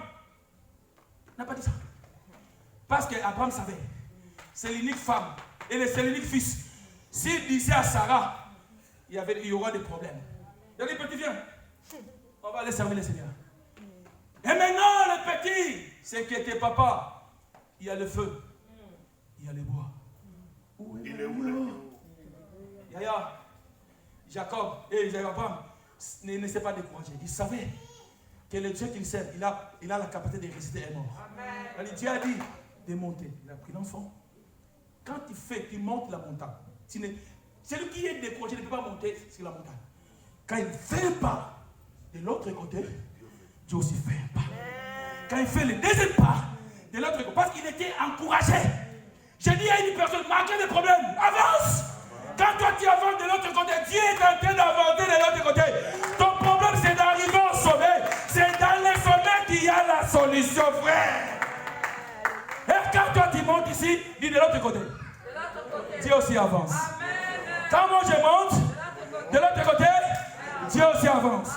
Il n'a pas dit ça. Parce qu'Abraham savait, c'est l'unique femme et c'est l'unique fils. S'il disait à Sarah, il y aura des problèmes. Il a dit, petit, viens. On va aller servir le Seigneur. Et maintenant, le petit, c'est que tes papas, il y a le feu, il y a les bois. Il est où? Yaya, Jacob et Abraham ne s'est pas découragé. Il savait que le Dieu qu'il sert, il a la capacité de résister à mort. Alors, Dieu a dit de monter. Il a pris l'enfant. Quand tu montes la montagne, celui qui est découragé ne peut pas monter sur la montagne. Quand il fait un pas de l'autre côté, Dieu aussi fait un pas. Quand il fait le deuxième pas de l'autre côté, parce qu'il était encouragé. J'ai dit à une personne, malgré des problèmes, avance. Quand toi tu avances de l'autre côté, Dieu est en train d'avancer de l'autre côté. Ton problème c'est d'arriver au sommet. C'est dans le sommet qu'il y a la solution, frère. Et quand toi tu montes ici, dis de l'autre côté. Dieu aussi avance. Quand moi je monte, de l'autre côté, Dieu aussi avance.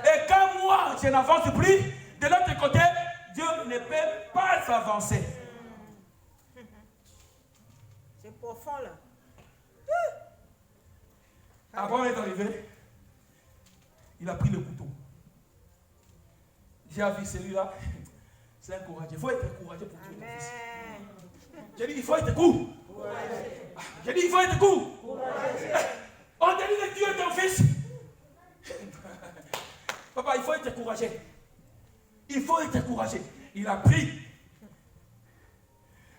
Et quand moi je n'avance plus, de l'autre côté, Dieu ne peut pas avancer. C'est profond là. Abraham est arrivé, il a pris le couteau. J'ai vu celui-là, c'est un courageux. Il faut être courageux pour tuer ton fils. J'ai dit, il faut être court. J'ai dit, il faut être court. On t'a dit de tuer ton fils. Papa, il faut être courageux. Il faut être courageux. Il a pris.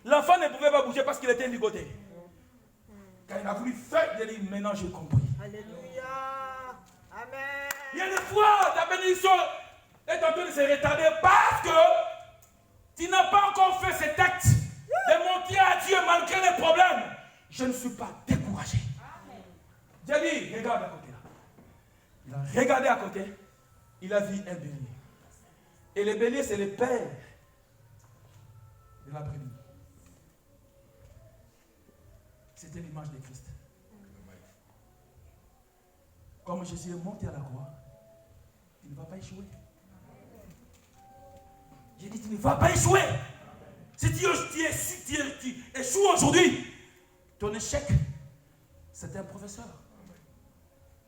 L'enfant ne pouvait pas bouger parce qu'il était ligoté. Quand il a voulu faire, il a dit, maintenant j'ai compris. Alléluia. Amen. Il y a des fois, ta bénédiction est en train de se retarder parce que tu n'as pas encore fait cet acte de montrer à Dieu malgré les problèmes. Je ne suis pas découragé. J'ai dit, regarde à côté là. Il a regardé à côté, il a vu un bélier. Et le bélier, c'est le père de la brebis. C'était l'image de Christ. Comme Jésus est monté à la croix, il ne va pas échouer. J'ai dit, tu ne vas pas échouer. Si tu échoues aujourd'hui, ton échec, c'est un professeur.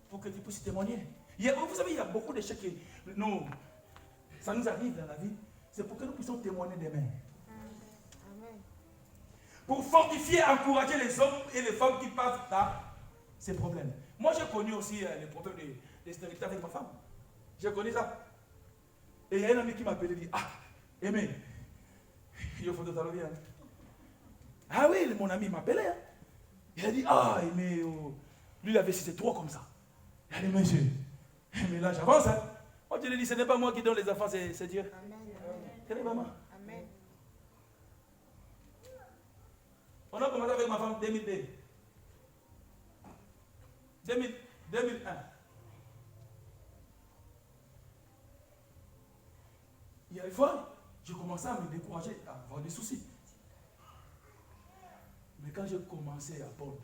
Pour que tu puisses témoigner. Vous savez, il y a beaucoup d'échecs qui ça nous arrive dans la vie. C'est pour que nous puissions témoigner demain. Pour fortifier, encourager les hommes et les femmes qui passent dans ces problèmes. Moi, j'ai connu aussi les problèmes de stérilité avec ma femme. J'ai connu ça. Et il y a un ami qui m'a appelé et dit, ah, Aimé, il faut te saluer. Ah oui, mon ami m'a appelé. Hein. Il a dit, ah, Aimé, lui, il avait si c'est trop comme ça. Il a dit, monsieur, mais là, j'avance. Hein. Moi, je lui ai dit, ce n'est pas moi qui donne les enfants, c'est Dieu. Amen. C'est maman. Amen. On a commencé avec ma femme en 2002. 2001. Il y a une fois, j'ai commencé à me décourager, à avoir des soucis. Mais quand j'ai commencé à pondre,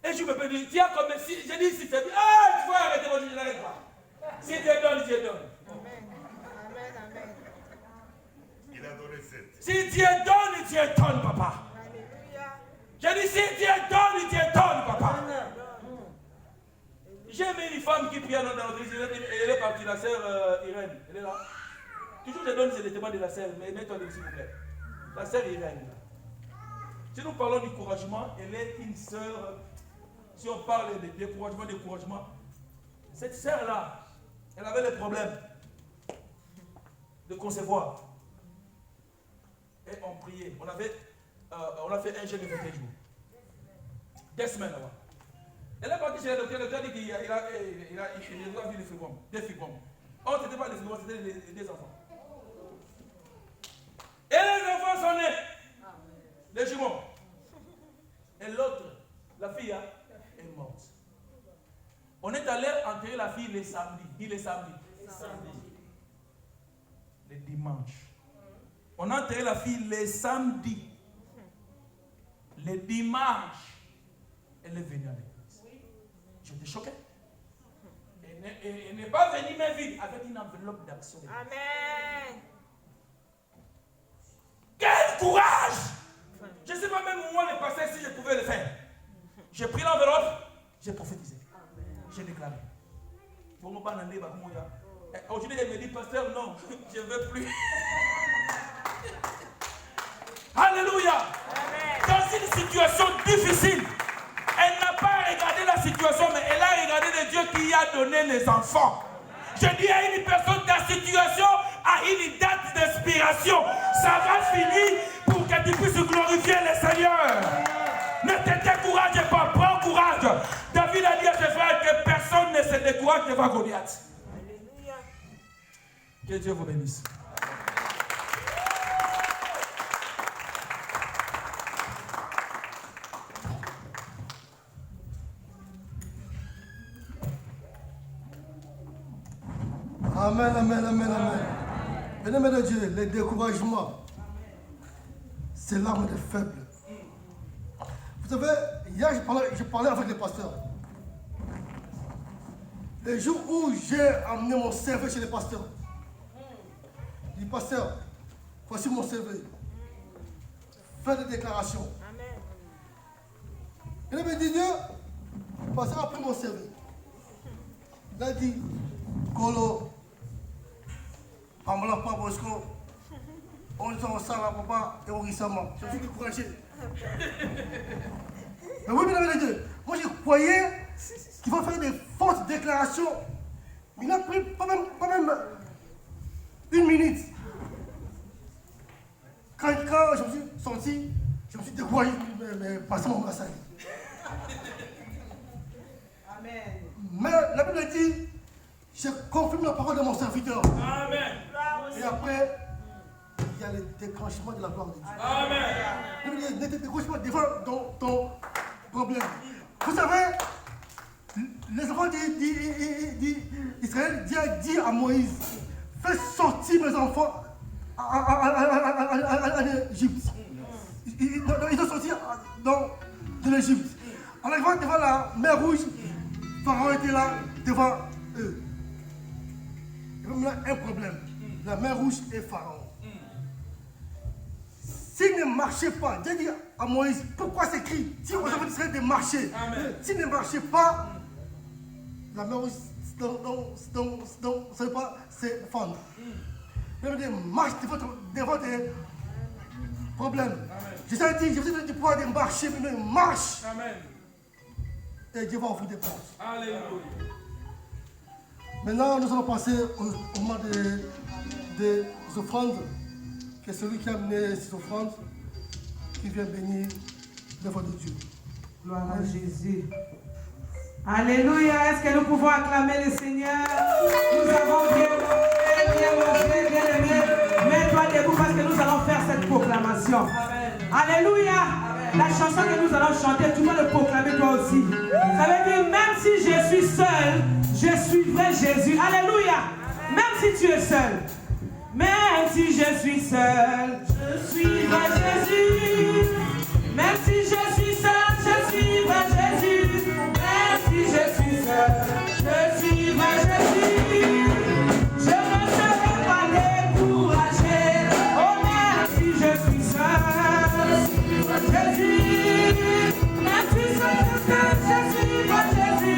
et je me peux dire, tiens, comme si, j'ai dit, si c'est bien, ah, tu vas arrêter, moi je n'arrête pas. Si Dieu donne, Dieu donne. Amen. Amen. Amen. Il a donné 7. Si Dieu donne, papa. Alléluia. J'ai dit, si Dieu donne, papa. J'ai aimé une femme qui priait dans notre église, elle est partie, la sœur Irène, elle est là. Toujours je donne les témoins de la sœur, mais mets-toi s'il vous plaît. La sœur Irène. Si nous parlons du découragement, elle est une sœur, si on parle de découragement, cette sœur-là, elle avait des problèmes de concevoir. Et on priait. On a fait un jeûne de 21 jours. 2 semaines avant. Elle est partie chez le docteur dit qu'il a vu des fibromes. Oh, ce n'était pas des fibromes, c'était des enfants. Et les enfants sont nés. Les jumeaux. Et l'autre, la fille, la fille les samedis. Dis les samedis. Les dimanches. On a enterré la fille les samedis. Les dimanches. Elle est venue à l'église. J'étais choqué. Elle n'est pas venue mais vite avec une enveloppe d'action. Amen. Quel courage! Je ne sais pas même moi le pasteur si je pouvais le faire. J'ai pris l'enveloppe, j'ai prophétisé. J'ai déclaré. Aujourd'hui, elle me dit, pasteur, non, je ne veux plus. Alléluia. Dans une situation difficile, elle n'a pas regardé la situation, mais elle a regardé le Dieu qui a donné les enfants. Je dis à une personne, ta situation a une date d'expiration. Ça va finir pour que tu puisses glorifier le Seigneur. Ne te décourage pas, prends courage. David a dit à ses frères que personne ne se décourage devant Goliath. Alléluia. Que Dieu vous bénisse. Amen, amen, amen, amen. Bien-aimés de Dieu, le découragement, c'est l'arme des faibles. Vous savez, hier, je parlais avec les pasteurs. Le jour où j'ai amené mon CV chez les pasteurs, je dis, pasteur, voici mon CV. Faites des déclarations. Et il m'a dit, Dieu, le pasteur a pris mon CV. Il a dit, Colo, Pamela Pabosco, on est ensemble à papa et au récemment. Je suis découragé. Mais oui, mesdames et messieurs, moi je croyais qu'il va faire des fausses déclarations. Mais il n'a pris pas même une minute. Quand je me suis sorti, je me suis découragé, mais passé mon massage. Amen. Mais la Bible dit, je confirme la parole de mon serviteur. Amen. Et après, il y a le déclenchement de la gloire de Dieu. Amen. Ne te décroche pas devant ton problème. Vous savez, les enfants d'Israël dit à Moïse, fais sortir mes enfants en Égypte. Ils ont sorti de l'Égypte. En arrivant devant la mer Rouge, Pharaon était là devant eux. Il y avait un problème. La mer Rouge et Pharaon. S'il ne marchait pas, Dieu dit à Moïse, pourquoi c'est écrit? Si vous avez dit de marcher, s'il ne marchait pas, la mer Rouge, c'est fondre. Il dit, marche devant tes problèmes. Je vous ai dit, tu pourras marcher, mais marche. Amen. Et Dieu va ouvrir des portes. Alléluia. Maintenant, nous allons passer au moment des offrandes. Que celui qui a amené ces offrandes, qui vient bénir l'œuvre de Dieu. Gloire à Jésus. Alléluia. Est-ce que nous pouvons acclamer le Seigneur? Nous avons bien mangé, bien aimé. Mets-toi debout parce que nous allons faire cette proclamation. Alléluia. La chanson que nous allons chanter, tu vas le proclamer toi aussi. Ça veut dire, même si je suis seul, je suivrai Jésus. Alléluia. Même si tu es seul. Même si je suis seul, je suivrai Jésus. Même si je suis seul, je suivrai Jésus. Même si je suis seul, je suivrai Jésus. Je ne serai pas découragé. Oh, même si je suis seul, je suivrai Jésus. Même si je suivrai Jésus.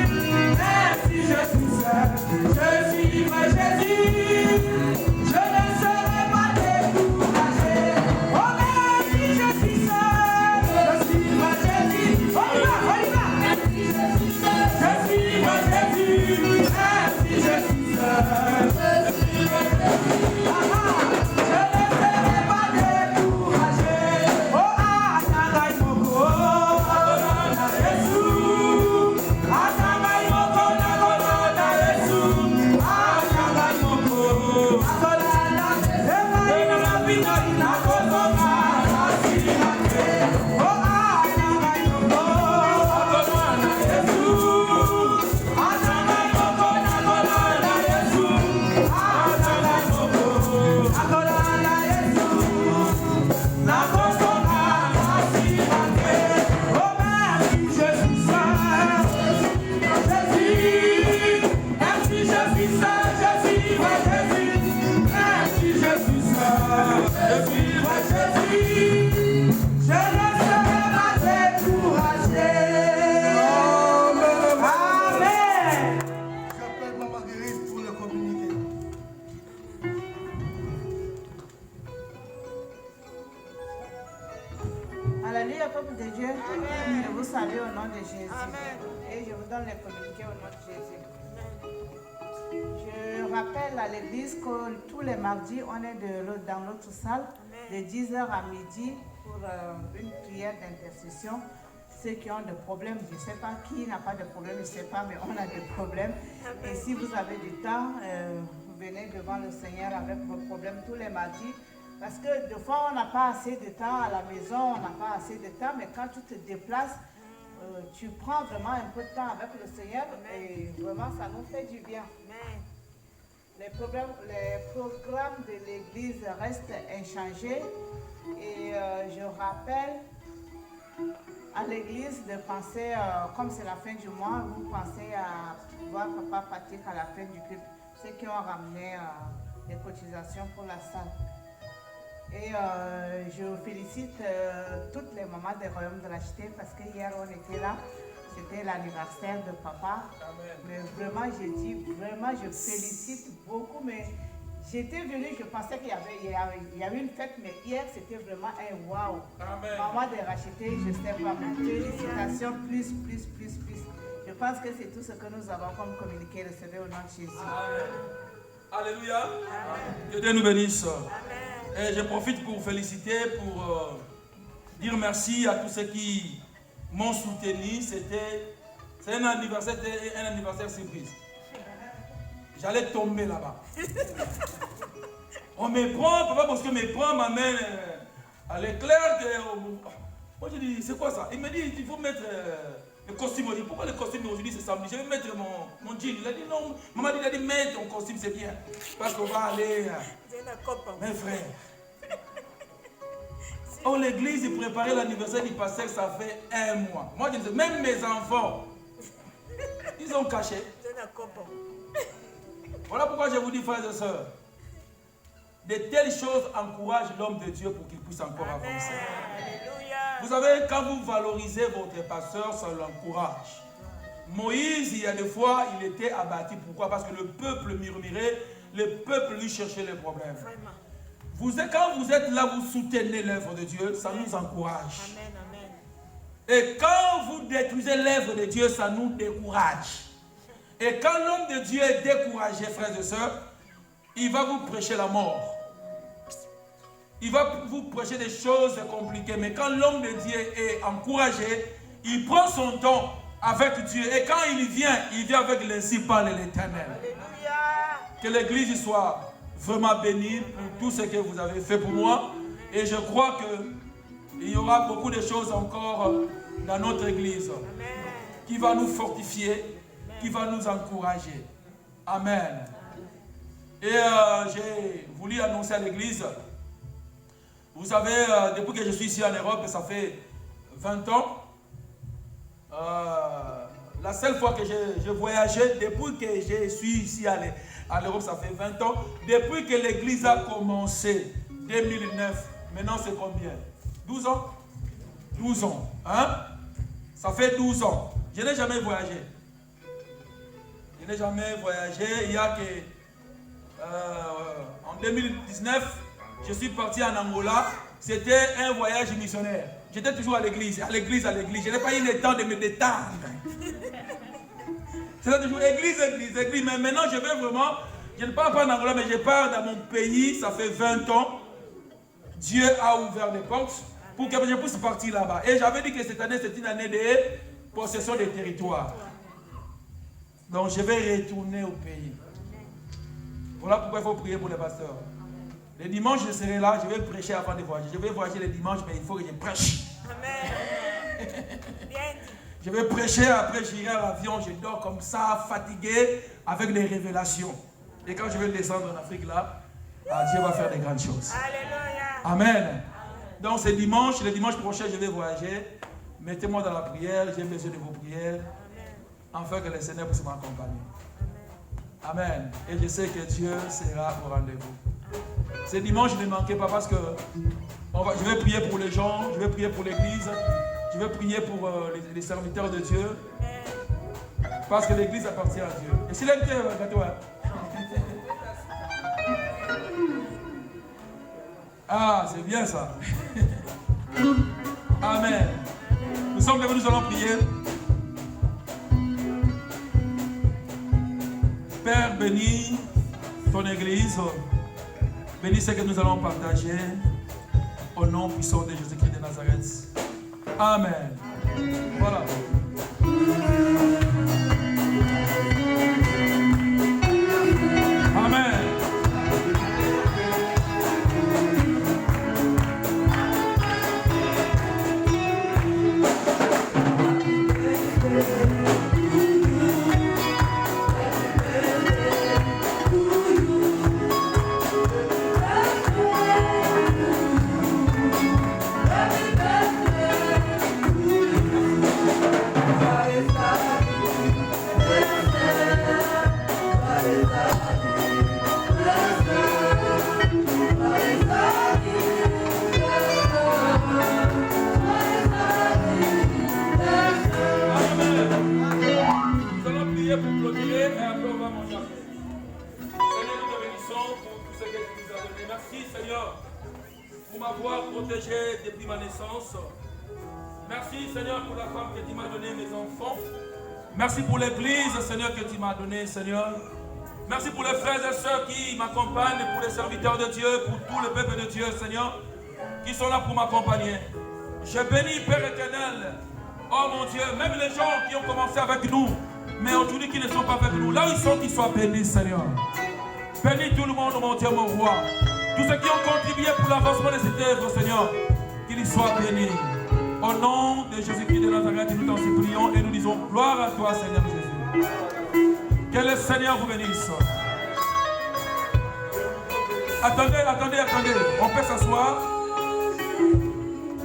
Même si je suis seul, je suivrai Jésus. Je ne serai pas découragé. Oh, même si je suis seul, je suivrai Jésus. On y va. Même si je suis seul, je suivrai Jésus. Même si je suis seul, je suivrai Jésus. Je ne serai pas découragé. Oh, Atanaï Moko, Adonana Yesu. Atanaï Moko, Adonana Yesu. Atanaï Moko, Oh, le peuple de Dieu. Je vous salue au nom de Jésus. Et je vous donne les communiqués au nom de Jésus. Je rappelle à l'église que tous les mardis, on est dans notre salle de 10h à midi pour une prière d'intercession. Ceux qui ont des problèmes, je ne sais pas qui n'a pas de problème, je ne sais pas, mais on a des problèmes. Et si vous avez du temps, vous venez devant le Seigneur avec vos problèmes tous les mardis. Parce que des fois, on n'a pas assez de temps à la maison, on n'a pas assez de temps, mais quand tu te déplaces, tu prends vraiment un peu de temps avec le Seigneur et vraiment, ça nous fait du bien. Les programmes de l'église restent inchangés et je rappelle à l'église de penser, comme c'est la fin du mois, vous pensez à voir Papa Patrick à la fin du culte, ceux qui ont ramené les cotisations pour la salle. Et je félicite toutes les mamans des royaumes de la Cité parce que hier on était là, c'était l'anniversaire de papa. Amen. Mais vraiment, je félicite beaucoup. Mais j'étais venue, je pensais qu'il y avait une fête, mais hier c'était vraiment un waouh. Maman de racheter, je sais pas, félicitations, plus. Je pense que c'est tout ce que nous avons comme communiqué, recevez au nom de Jésus. Amen. Alléluia. Que Dieu nous bénisse. Amen. Et je profite pour féliciter, pour dire merci à tous ceux qui m'ont soutenu. C'est un anniversaire surprise. J'allais tomber là-bas. On me prend, papa parce que me prend, m'amène à l'éclair. Moi je dis, c'est quoi ça? Il me dit, il faut mettre le costume. Je dis, pourquoi le costume aujourd'hui c'est samedi? Je vais mettre mon jean. Il a dit non, maman il a dit, mets ton costume, c'est bien. Parce qu'on va aller. Mes frères. Oh, l'église, il préparait l'anniversaire du pasteur, ça fait 1 mois. Moi, je disais, même mes enfants, ils ont caché. Voilà pourquoi je vous dis, frères et sœurs, de telles choses encouragent l'homme de Dieu pour qu'il puisse encore avancer. Vous savez, quand vous valorisez votre pasteur, ça l'encourage. Moïse, il y a des fois, il était abattu. Pourquoi? Parce que le peuple murmurait, le peuple lui cherchait les problèmes. Quand vous êtes là, vous soutenez l'œuvre de Dieu, ça nous encourage. Et quand vous détruisez l'œuvre de Dieu, ça nous décourage. Et quand l'homme de Dieu est découragé, frères et sœurs, il va vous prêcher la mort. Il va vous prêcher des choses compliquées. Mais quand l'homme de Dieu est encouragé, il prend son temps avec Dieu. Et quand il vient avec l'ainsi parle l'Éternel. Que l'église soit vraiment bénie pour tout ce que vous avez fait pour moi. Et je crois qu'il y aura beaucoup de choses encore dans notre église qui va nous fortifier, qui va nous encourager. Amen. Et j'ai voulu annoncer à l'église, vous savez, depuis que je suis ici en Europe, ça fait 20 ans. La seule fois que j'ai voyagé, depuis que je suis ici à l'Europe, ça fait 20 ans. Depuis que l'église a commencé, 2009, maintenant c'est combien? 12 ans? 12 ans. Hein? Ça fait 12 ans. Je n'ai jamais voyagé. Je n'ai jamais voyagé. Il y a que en 2019, je suis parti en Angola. C'était un voyage missionnaire. J'étais toujours à l'église. Je n'ai pas eu le temps de me détendre. C'était toujours église. Mais maintenant, je vais vraiment... Je ne pars pas en Angola, mais je pars dans mon pays. Ça fait 20 ans. Dieu a ouvert des portes pour que je puisse partir là-bas. Et j'avais dit que cette année, c'est une année de possession des territoires. Donc, je vais retourner au pays. Voilà pourquoi il faut prier pour les pasteurs. Les dimanches, je serai là, je vais prêcher avant de voyager. Je vais voyager les dimanches, mais il faut que je prêche. Amen. Je vais prêcher, après j'irai à l'avion, je dors comme ça, fatigué, avec les révélations. Et quand je vais descendre en Afrique là, Dieu va faire des grandes choses. Alléluia. Amen. Donc c'est dimanche, le dimanche prochain, je vais voyager. Mettez-moi dans la prière, j'ai besoin de vos prières, afin que le Seigneur puisse m'accompagner. Amen. Et je sais que Dieu sera au rendez-vous. Ce dimanche, ne manquez pas parce que je vais prier pour les gens, je vais prier pour l'église, je vais prier pour les serviteurs de Dieu. Parce que l'église appartient à Dieu. Et s'il est ah, c'est bien ça. Amen. Nous sommes venus, nous allons prier. Père, bénis ton Église. Bénis ce que nous allons partager. Au nom puissant de Jésus-Christ de Nazareth. Amen. Voilà. Amen. Depuis ma naissance. Merci Seigneur pour la femme que tu m'as donnée, mes enfants. Merci pour l'église Seigneur que tu m'as donnée Seigneur. Merci pour les frères et sœurs qui m'accompagnent, pour les serviteurs de Dieu, pour tout le peuple de Dieu Seigneur, qui sont là pour m'accompagner. Je bénis Père éternel. Oh mon Dieu, même les gens qui ont commencé avec nous, mais aujourd'hui qui ne sont pas avec nous, là où ils sont, qu'ils soient bénis Seigneur. Bénis tout le monde mon Dieu, mon roi. Tous ceux qui ont contribué pour l'avancement de cette œuvre, Seigneur, qu'ils soient bénis. Au nom de Jésus-Christ de Nazareth, nous t'en supplions et nous disons gloire à toi, Seigneur Jésus. Que le Seigneur vous bénisse. Attendez. On peut s'asseoir.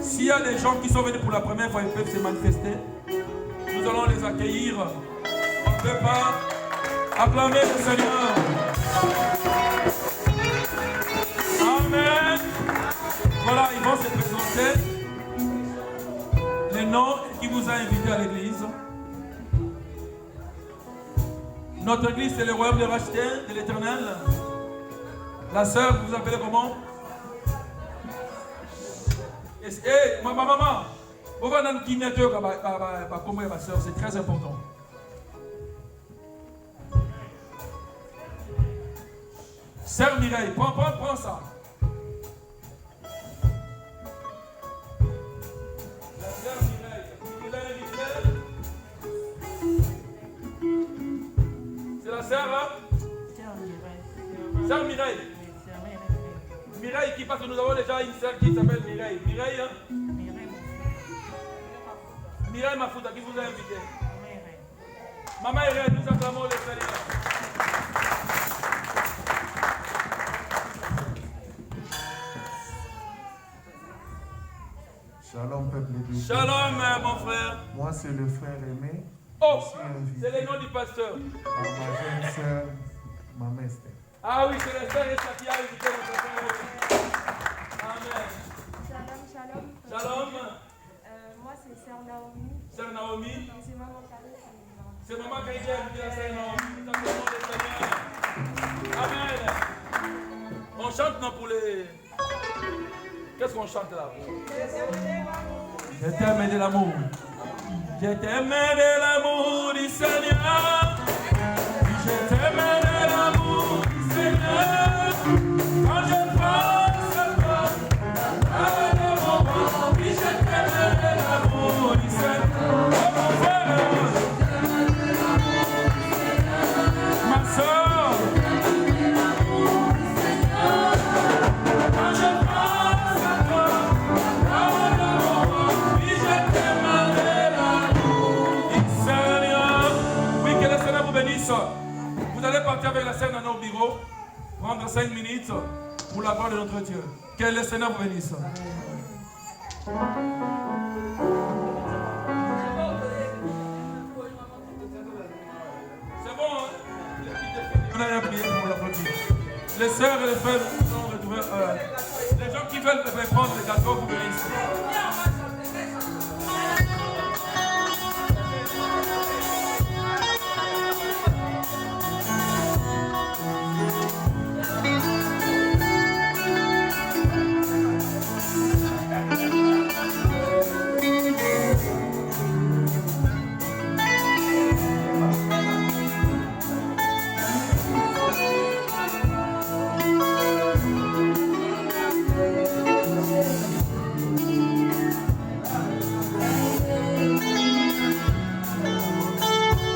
S'il y a des gens qui sont venus pour la première fois, ils peuvent se manifester. Nous allons les accueillir. On ne peut pas acclamer le Seigneur. Amen. Voilà, ils vont se présenter. Le nom qui vous a invité à l'église. Notre église, c'est le royaume de racheté de l'Éternel. La sœur, vous appelez comment? Eh, ma maman, vous allez nous quitter comme ma sœur, c'est très important. Sœur Mireille, prends ça. La sœur Mireille, vous l'avez invitée. C'est la sœur, hein? Sœur Mireille. Mireille qui passe, nous avons déjà une sœur qui s'appelle Mireille. Mireille, hein? Mireille Mafouta, qui vous a invité? Maman Mireille, nous acclamons le Seigneur. Shalom peuple de Dieu. Shalom mon frère. Moi c'est le frère aimé. Oh, c'est le nom du pasteur. Ma jeune sœur, ma Esther. Ah oui, c'est la sœur Esther qui a invité notre frère. Amen. Shalom. Shalom. Moi c'est sœur Naomi. Sœur Naomi. Et c'est maman Karine. C'est maman qui a invité la sœur Naomi. Nous acclamons le Seigneur. Amen. On chante non pour les... Qu'est-ce qu'on chante là? Je t'aime de l'amour. Je t'aime de l'amour du Seigneur. Je t'aime de l'amour du Seigneur. Quand je pense à toi, à mon roi, oui, je t'aime de l'amour du Seigneur. Mon frère, ma soeur, quand je pense à toi, oui, je t'aime de l'amour du Seigneur. Oui, que le Seigneur vous bénisse. Vous allez partir avec la scène dans nos bureaux, prendre 5 minutes pour la gloire de notre Dieu. Que le Seigneur vous bénisse. C'est bon, hein? On a prié pour l'applaudir. Les sœurs et les frères sont retrouvés. Les gens qui veulent prendre les gâteaux, vous bénissent.